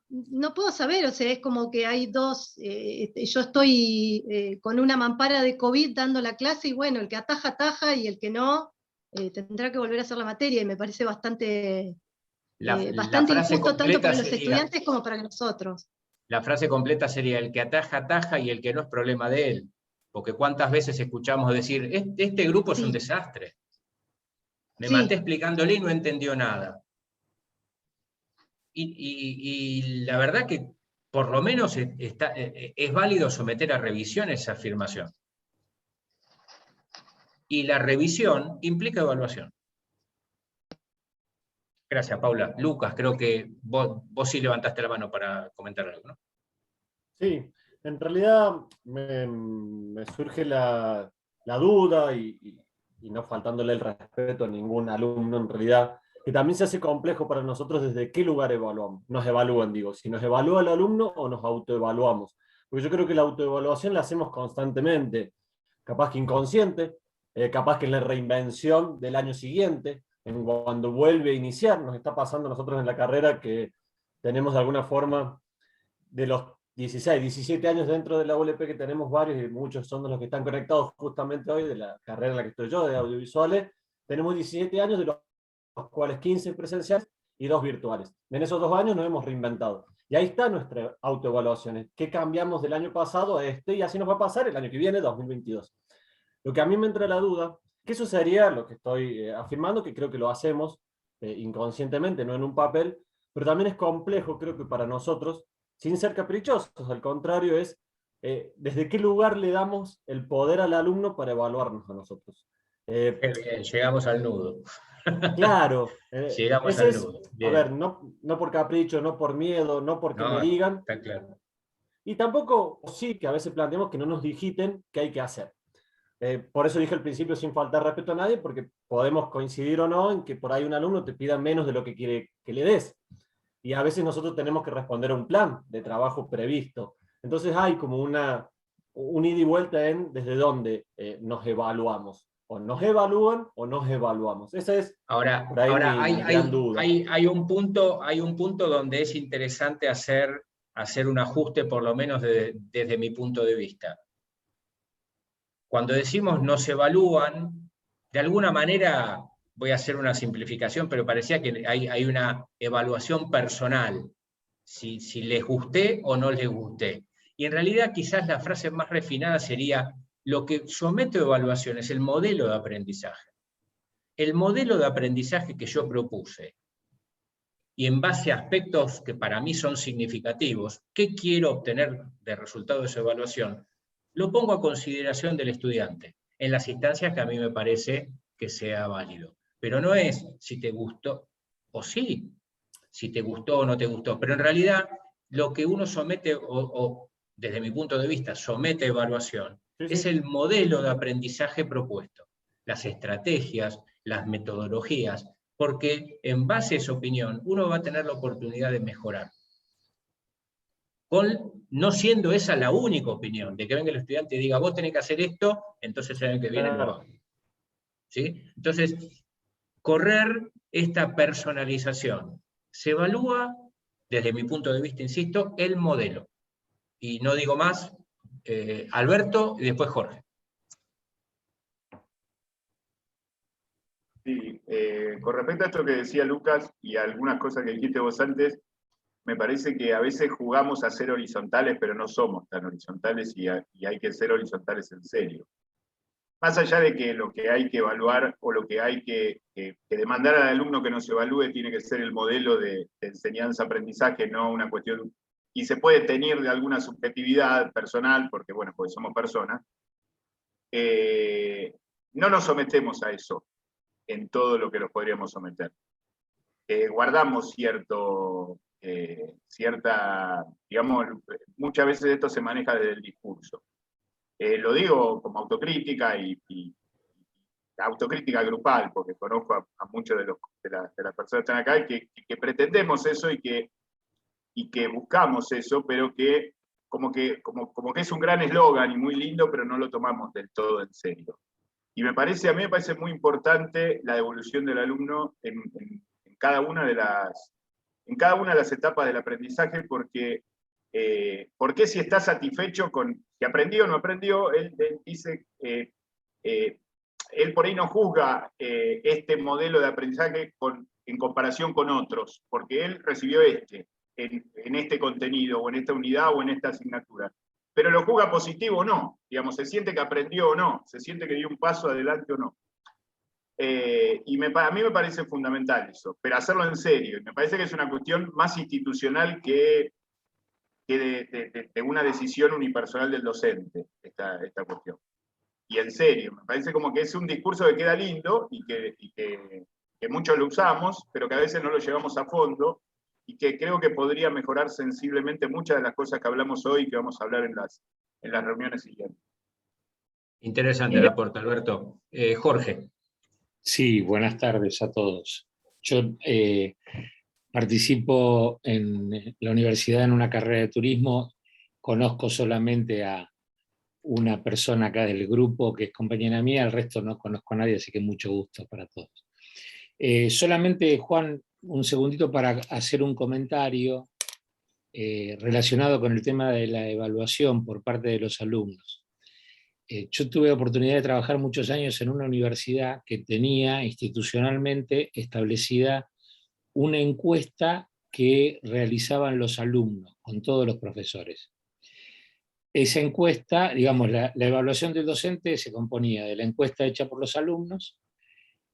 Speaker 9: no puedo saber. O sea, es como que hay dos, yo estoy con una mampara de COVID dando la clase, y bueno, el que ataja, ataja, y el que no, tendrá que volver a hacer la materia, y me parece bastante injusto, tanto para los estudiantes como para nosotros.
Speaker 1: La frase completa sería: el que ataja, ataja, y el que no es problema de él. Porque cuántas veces escuchamos decir, este grupo es un desastre. Me maté explicándole y no entendió nada. Y la verdad que por lo menos es válido someter a revisión esa afirmación. Y la revisión implica evaluación. Gracias, Paula. Lucas, creo que vos sí levantaste la mano para comentar algo, ¿no?
Speaker 5: Sí, en realidad me surge la duda, y no faltándole el respeto a ningún alumno en realidad, que también se hace complejo para nosotros desde qué lugar evaluamos. Nos evalúan, digo, si nos evalúa el alumno o nos autoevaluamos. Porque yo creo que la autoevaluación la hacemos constantemente, capaz que inconsciente, capaz que en la reinvención del año siguiente, cuando vuelve a iniciar. Nos está pasando a nosotros en la carrera que tenemos de alguna forma, de los 16, 17 años dentro de la ULP, que tenemos varios, y muchos son de los que están conectados justamente hoy, de la carrera en la que estoy yo, de audiovisuales. Tenemos 17 años, de los cuales 15 presenciales y 2 virtuales. En esos 2 años nos hemos reinventado. Y ahí está nuestra autoevaluación. ¿Qué cambiamos del año pasado a este? Y así nos va a pasar el año que viene, 2022. Lo que a mí me entra la duda, que eso sería lo que estoy afirmando, que creo que lo hacemos inconscientemente, no en un papel, pero también es complejo, creo que para nosotros, sin ser caprichosos. Al contrario, es desde qué lugar le damos el poder al alumno para evaluarnos a nosotros.
Speaker 1: Llegamos al nudo.
Speaker 5: Claro.
Speaker 1: Llegamos al nudo.
Speaker 5: A ver, no por capricho, no por miedo, no porque me digan.
Speaker 1: Está claro.
Speaker 5: Y tampoco, sí, que a veces planteamos que no nos digiten qué hay que hacer. Por eso dije al principio, sin faltar respeto a nadie, porque podemos coincidir o no en que por ahí un alumno te pida menos de lo que quiere que le des. Y a veces nosotros tenemos que responder a un plan de trabajo previsto. Entonces hay como un ida y vuelta en desde dónde nos evaluamos. O nos evalúan o nos evaluamos. Esa es
Speaker 1: ahora
Speaker 5: mi gran duda.
Speaker 1: Hay un punto donde es interesante hacer hacer un ajuste, por lo menos desde mi punto de vista. Cuando decimos no se evalúan, de alguna manera, voy a hacer una simplificación, pero parecía que hay una evaluación personal, si les gusté o no les gusté. Y en realidad quizás la frase más refinada sería, lo que someto a evaluación es el modelo de aprendizaje. El modelo de aprendizaje que yo propuse, y en base a aspectos que para mí son significativos, ¿qué quiero obtener de resultado de esa evaluación? Lo pongo a consideración del estudiante, en las instancias que a mí me parece que sea válido. Pero no es si te gustó, o sí, si te gustó o no te gustó, pero en realidad lo que uno somete, o desde mi punto de vista, somete a evaluación, es el modelo de aprendizaje propuesto, las estrategias, las metodologías, porque en base a esa opinión uno va a tener la oportunidad de mejorar. No siendo esa la única opinión, de que venga el estudiante y diga, vos tenés que hacer esto, entonces el año que viene lo hago. ¿Sí? Entonces, correr esta personalización. Se evalúa, desde mi punto de vista, insisto, el modelo. Y no digo más, Alberto y después Jorge.
Speaker 6: Sí, con respecto a esto que decía Lucas y a algunas cosas que dijiste vos antes, me parece que a veces jugamos a ser horizontales, pero no somos tan horizontales y hay que ser horizontales en serio. Más allá de que lo que hay que evaluar o lo que hay que demandar al alumno que nos evalúe tiene que ser el modelo de enseñanza-aprendizaje, no una cuestión, y se puede tener de alguna subjetividad personal, porque bueno, porque somos personas, no nos sometemos a eso en todo lo que nos podríamos someter. Guardamos cierta, digamos, muchas veces esto se maneja desde el discurso. Lo digo como autocrítica y autocrítica grupal, porque conozco a muchos de las personas que están acá y que pretendemos eso y que buscamos eso, pero que como que es un gran eslogan y muy lindo, pero no lo tomamos del todo en serio. Y a mí me parece muy importante la devolución del alumno en cada una de las etapas del aprendizaje, porque si está satisfecho con si aprendió o no aprendió, él dice, él por ahí no juzga este modelo de aprendizaje en comparación con otros, porque él recibió en este contenido, o en esta unidad, o en esta asignatura. Pero lo juzga positivo o no, digamos, se siente que aprendió o no, se siente que dio un paso adelante o no. A mí me parece fundamental eso, pero hacerlo en serio. Me parece que es una cuestión más institucional que de una decisión unipersonal del docente, esta cuestión. Y en serio, me parece como que es un discurso que queda lindo y que muchos lo usamos, pero que a veces no lo llevamos a fondo, y que creo que podría mejorar sensiblemente muchas de las cosas que hablamos hoy y que vamos a hablar en las reuniones siguientes.
Speaker 1: Interesante el aporte, Alberto. Jorge.
Speaker 12: Sí, buenas tardes a todos. Yo participo en la universidad en una carrera de turismo, conozco solamente a una persona acá del grupo que es compañera mía, el resto no conozco a nadie, así que mucho gusto para todos. Solamente, Juan, un segundito para hacer un comentario relacionado con el tema de la evaluación por parte de los alumnos. Yo tuve oportunidad de trabajar muchos años en una universidad que tenía institucionalmente establecida una encuesta que realizaban los alumnos con todos los profesores. Esa encuesta, digamos, la evaluación del docente se componía de la encuesta hecha por los alumnos,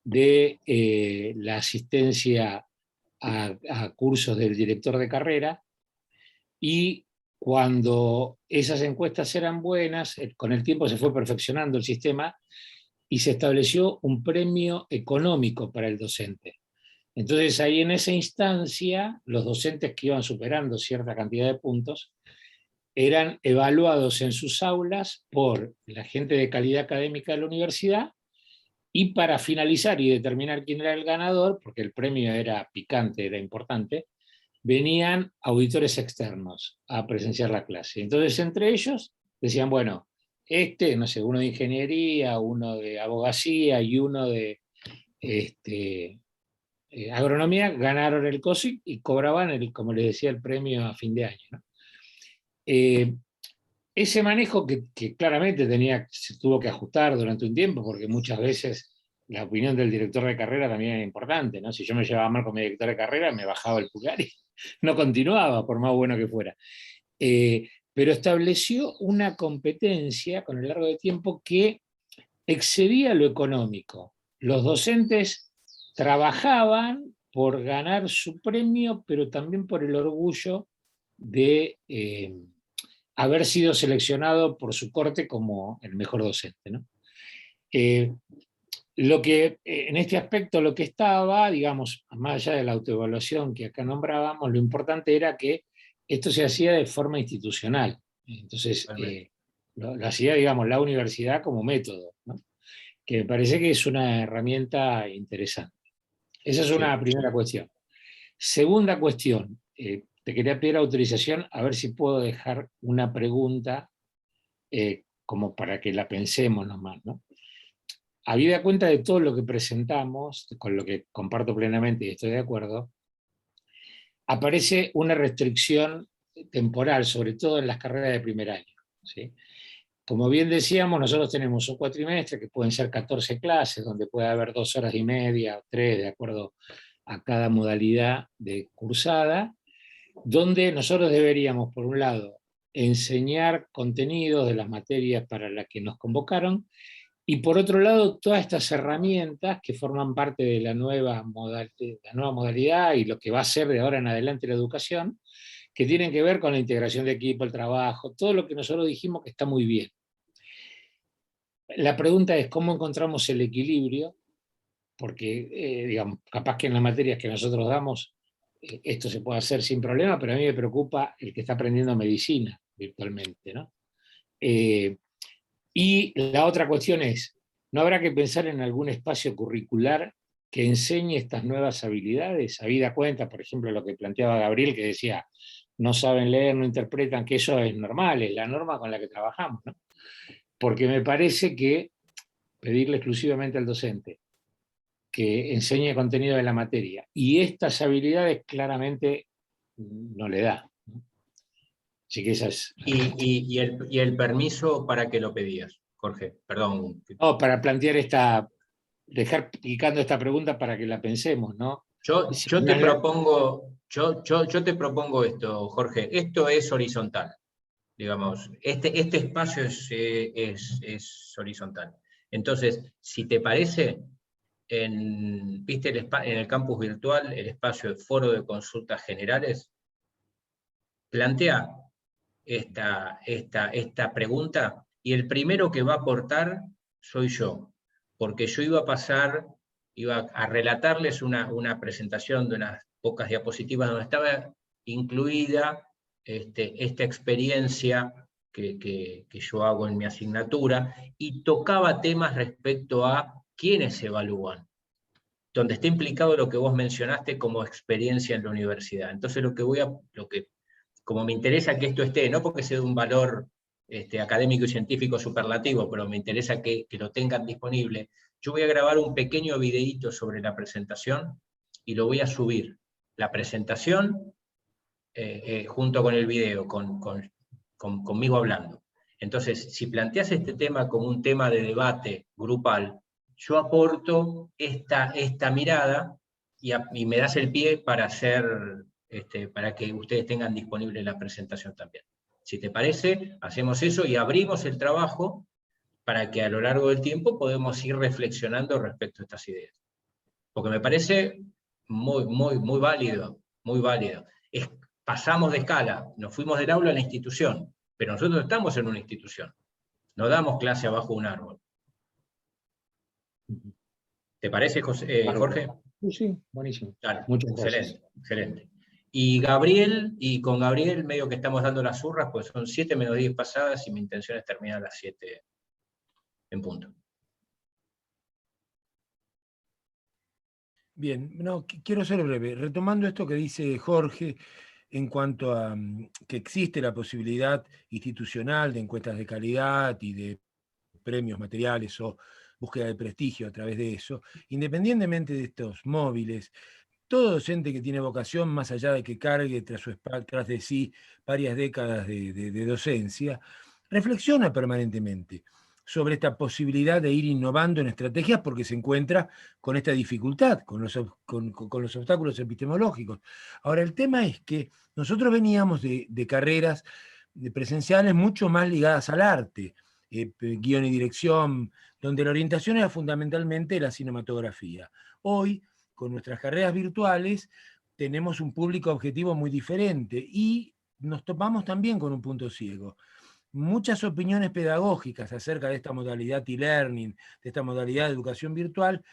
Speaker 12: de la asistencia a cursos del director de carrera, y cuando esas encuestas eran buenas, con el tiempo se fue perfeccionando el sistema y se estableció un premio económico para el docente. Entonces ahí en esa instancia, los docentes que iban superando cierta cantidad de puntos eran evaluados en sus aulas por la gente de calidad académica de la universidad, y para finalizar y determinar quién era el ganador, porque el premio era picante, era importante, venían auditores externos a presenciar la clase. Entonces entre ellos decían, bueno, no sé, uno de ingeniería, uno de abogacía y uno de agronomía ganaron el COSIC y cobraban, como les decía, el premio a fin de año, ¿no? Ese manejo que claramente se tuvo que ajustar durante un tiempo, porque muchas veces la opinión del director de carrera también era importante, ¿no? Si yo me llevaba mal con mi director de carrera, me bajaba el pulgar y no continuaba, por más bueno que fuera. Pero estableció una competencia con el largo de tiempo que excedía lo económico. Los docentes trabajaban por ganar su premio, pero también por el orgullo de haber sido seleccionado por su corte como el mejor docente, ¿no? En este aspecto lo que estaba, digamos, más allá de la autoevaluación que acá nombrábamos, lo importante era que esto se hacía de forma institucional. Entonces, lo hacía, digamos, la universidad como método, ¿no? Que me parece que es una herramienta interesante. Esa es una primera cuestión. Segunda cuestión, te quería pedir autorización a ver si puedo dejar una pregunta como para que la pensemos nomás, ¿no? Habida cuenta de todo lo que presentamos, con lo que comparto plenamente y estoy de acuerdo, aparece una restricción temporal, sobre todo en las carreras de primer año, ¿sí? Como bien decíamos, nosotros tenemos un cuatrimestre que pueden ser 14 clases, donde puede haber 2 horas y media o 3, de acuerdo a cada modalidad de cursada, donde nosotros deberíamos, por un lado, enseñar contenidos de las materias para las que nos convocaron, y por otro lado, todas estas herramientas que forman parte de la nueva modalidad y lo que va a ser de ahora en adelante la educación, que tienen que ver con la integración de equipo, el trabajo, todo lo que nosotros dijimos que está muy bien. La pregunta es cómo encontramos el equilibrio, porque, digamos, capaz que en las materias que nosotros damos, esto se puede hacer sin problema, pero a mí me preocupa el que está aprendiendo medicina virtualmente, ¿no? Y la otra cuestión es, ¿no habrá que pensar en algún espacio curricular que enseñe estas nuevas habilidades? Habida cuenta, por ejemplo, lo que planteaba Gabriel, que decía, no saben leer, no interpretan, que eso es normal, es la norma con la que trabajamos, ¿no? Porque me parece que pedirle exclusivamente al docente que enseñe contenido de la materia y estas habilidades claramente no le da, ¿no? Así que esas...
Speaker 1: ¿Y el permiso para qué lo pedías, Jorge? Perdón.
Speaker 12: No, para plantear dejar picando esta pregunta para que la pensemos, ¿no?
Speaker 1: Yo te propongo esto, Jorge. Esto es horizontal, digamos. Este espacio es horizontal. Entonces, si te parece, ¿viste en el campus virtual el espacio de foro de consultas generales? Plantea esta pregunta y el primero que va a aportar soy yo, porque yo iba a relatarles una presentación de unas pocas diapositivas donde estaba incluida esta experiencia que yo hago en mi asignatura y tocaba temas respecto a quiénes evalúan, donde está implicado lo que vos mencionaste como experiencia en la universidad. Entonces como me interesa que esto esté, no porque sea de un valor académico y científico superlativo, pero me interesa que lo tengan disponible, yo voy a grabar un pequeño videíto sobre la presentación y lo voy a subir. La presentación junto con el video, conmigo hablando. Entonces, si planteas este tema como un tema de debate grupal, yo aporto esta mirada y me das el pie para para que ustedes tengan disponible la presentación también. Si te parece, hacemos eso y abrimos el trabajo para que a lo largo del tiempo podamos ir reflexionando respecto a estas ideas. Porque me parece muy válido, muy válido. Pasamos de escala, nos fuimos del aula a la institución, pero nosotros estamos en una institución, no damos clase abajo de un árbol. ¿Te parece, Jorge?
Speaker 12: Sí, buenísimo.
Speaker 1: Claro,
Speaker 12: muchas
Speaker 1: excelente,
Speaker 12: gracias.
Speaker 1: Excelente. Y con Gabriel medio que estamos dando las zurras, pues son 7 menos 10 pasadas y mi intención es terminar a las 7 en punto.
Speaker 2: Bien, no, quiero ser breve. Retomando esto que dice Jorge en cuanto a que existe la posibilidad institucional de encuestas de calidad y de premios materiales o búsqueda de prestigio a través de eso, independientemente de estos móviles, todo docente que tiene vocación, más allá de que cargue tras de sí varias décadas de docencia, reflexiona permanentemente sobre esta posibilidad de ir innovando en estrategias porque se encuentra con esta dificultad, con los obstáculos epistemológicos. Ahora, el tema es que nosotros veníamos de carreras presenciales mucho más ligadas al arte, guión y dirección, donde la orientación era fundamentalmente la cinematografía. Hoy, con nuestras carreras virtuales, tenemos un público objetivo muy diferente y nos topamos también con un punto ciego. Muchas opiniones pedagógicas acerca de esta modalidad e-learning, de esta modalidad de educación virtual,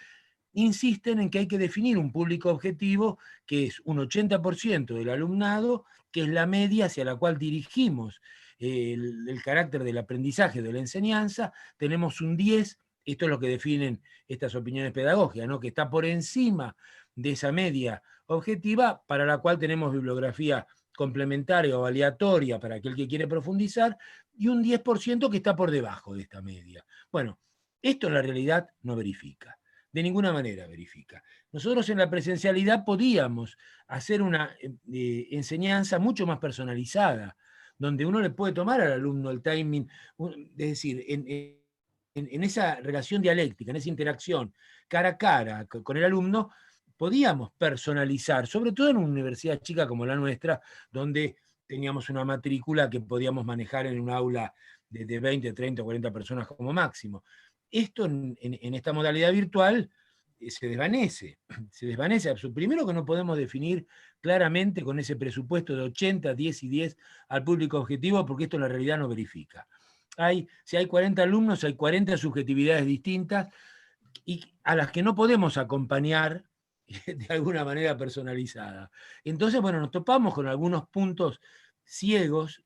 Speaker 2: insisten en que hay que definir un público objetivo que es un 80% del alumnado, que es la media hacia la cual dirigimos el carácter del aprendizaje, de la enseñanza. Tenemos un 10%, esto es lo que definen estas opiniones pedagógicas, ¿no? Que está por encima de esa media objetiva, para la cual tenemos bibliografía complementaria o aleatoria para aquel que quiere profundizar, y un 10% que está por debajo de esta media. Bueno, esto en la realidad no verifica, de ninguna manera verifica. Nosotros en la presencialidad podíamos hacer una enseñanza mucho más personalizada, donde uno le puede tomar al alumno el timing, es decir, en esa relación dialéctica, en esa interacción cara a cara con el alumno, podíamos personalizar, sobre todo en una universidad chica como la nuestra, donde teníamos una matrícula que podíamos manejar en un aula de 20, 30, 40 personas como máximo. Esto en esta modalidad virtual se desvanece. Primero que no podemos definir claramente con ese presupuesto de 80, 10 y 10 al público objetivo, porque esto en la realidad no verifica. Si hay 40 alumnos, hay 40 subjetividades distintas, y a las que no podemos acompañar de alguna manera personalizada. Entonces, bueno, nos topamos con algunos puntos ciegos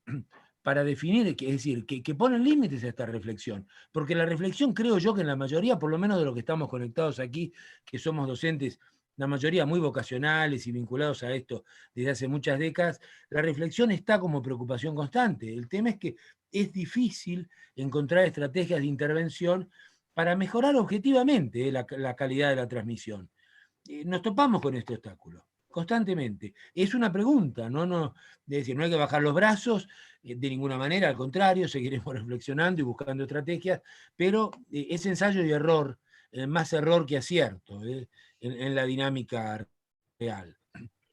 Speaker 2: para definir, es decir, que ponen límites a esta reflexión. Porque la reflexión, creo yo, que en la mayoría, por lo menos de los que estamos conectados aquí, que somos docentes, la mayoría muy vocacionales y vinculados a esto desde hace muchas décadas, la reflexión está como preocupación constante. El tema es que es difícil encontrar estrategias de intervención para mejorar objetivamente la calidad de la transmisión. Nos topamos con este obstáculo constantemente. Es una pregunta, es decir, no hay que bajar los brazos de ninguna manera, al contrario, seguiremos reflexionando y buscando estrategias, pero es ensayo y error, más error que acierto en la dinámica real.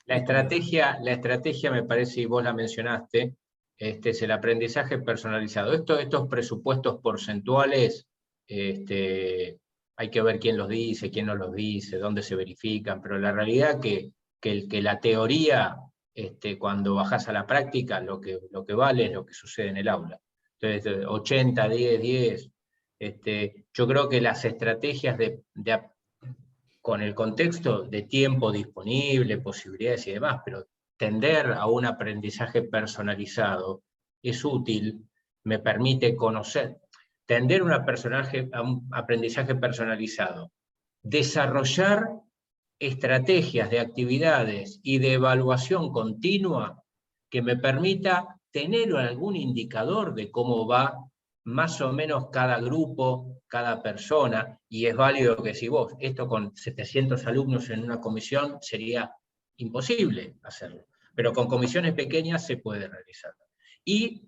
Speaker 1: La estrategia me parece, y vos la mencionaste, es el aprendizaje personalizado. Estos presupuestos porcentuales, hay que ver quién los dice, quién no los dice, dónde se verifican, pero la realidad que la teoría, cuando bajás a la práctica, lo que vale es lo que sucede en el aula. Entonces, 80, 10, 10, yo creo que las estrategias con el contexto de tiempo disponible, posibilidades y demás, pero tender a un aprendizaje personalizado es útil, me permite conocer, tender a un aprendizaje personalizado, desarrollar estrategias de actividades y de evaluación continua que me permita tener algún indicador de cómo va más o menos cada grupo, cada persona, y es válido que si vos, esto con 700 alumnos en una comisión sería imposible hacerlo, pero con comisiones pequeñas se puede realizar. Y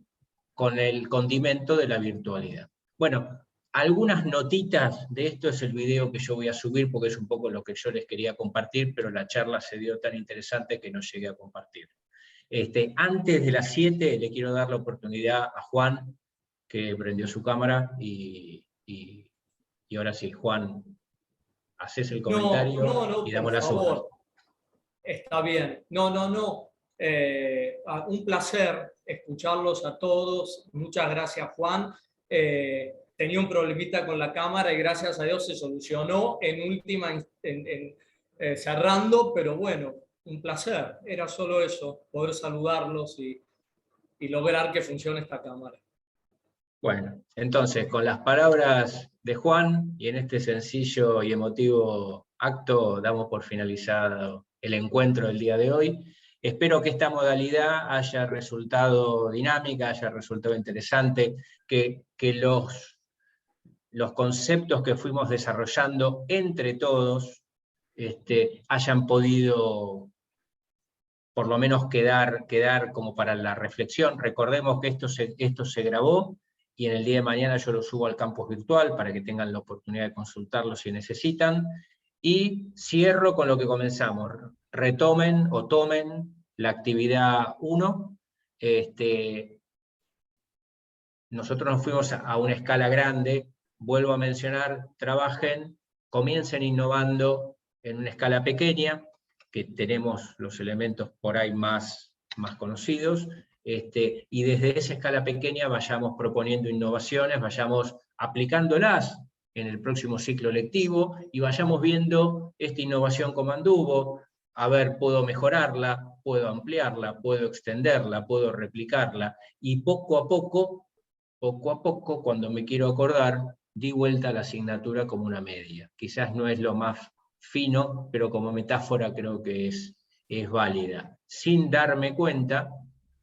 Speaker 1: con el condimento de la virtualidad. Bueno, algunas notitas de esto es el video que yo voy a subir, porque es un poco lo que yo les quería compartir, pero la charla se dio tan interesante que no llegué a compartir. Antes de las 7 le quiero dar la oportunidad a Juan, que prendió su cámara, y ahora sí, Juan, haces el comentario y damos la suba.
Speaker 4: Está bien. No. Un placer escucharlos a todos. Muchas gracias, Juan. Tenía un problemita con la cámara y gracias a Dios se solucionó cerrando, pero bueno, un placer. Era solo eso, poder saludarlos y lograr que funcione esta cámara.
Speaker 1: Bueno, entonces, con las palabras de Juan y en este sencillo y emotivo acto, damos por finalizado el encuentro del día de hoy. Espero que esta modalidad haya resultado dinámica, haya resultado interesante, que los conceptos que fuimos desarrollando entre todos hayan podido por lo menos quedar como para la reflexión. Recordemos que esto se grabó y en el día de mañana yo lo subo al campus virtual para que tengan la oportunidad de consultarlo si necesitan. Y cierro con lo que comenzamos. Retomen o tomen la actividad 1. Nosotros nos fuimos a una escala grande, vuelvo a mencionar, trabajen, comiencen innovando en una escala pequeña, que tenemos los elementos por ahí más conocidos, y desde esa escala pequeña vayamos proponiendo innovaciones, vayamos aplicándolas en el próximo ciclo lectivo, y vayamos viendo esta innovación como anduvo, a ver, puedo mejorarla, puedo ampliarla, puedo extenderla, puedo replicarla, y poco a poco, cuando me quiero acordar, di vuelta a la asignatura como una media. Quizás no es lo más fino, pero como metáfora creo que es válida. Sin darme cuenta,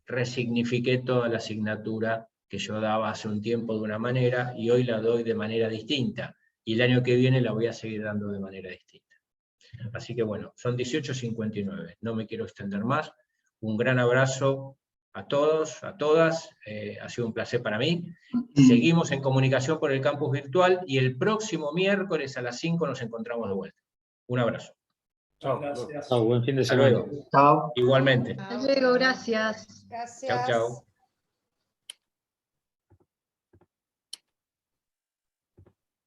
Speaker 1: resignifiqué toda la asignatura que yo daba hace un tiempo de una manera, y hoy la doy de manera distinta, y el año que viene la voy a seguir dando de manera distinta. Así que bueno, son 18:59, no me quiero extender más. Un gran abrazo a todos, a todas, ha sido un placer para mí. Seguimos en comunicación por el campus virtual, y el próximo miércoles a las 5 nos encontramos de vuelta. Un abrazo.
Speaker 5: Chao.
Speaker 4: Gracias.
Speaker 12: Buen fin de
Speaker 1: Hasta
Speaker 12: semana.
Speaker 1: luego. Igualmente.
Speaker 9: Hasta luego, gracias.
Speaker 10: Gracias.
Speaker 1: Chau, chau.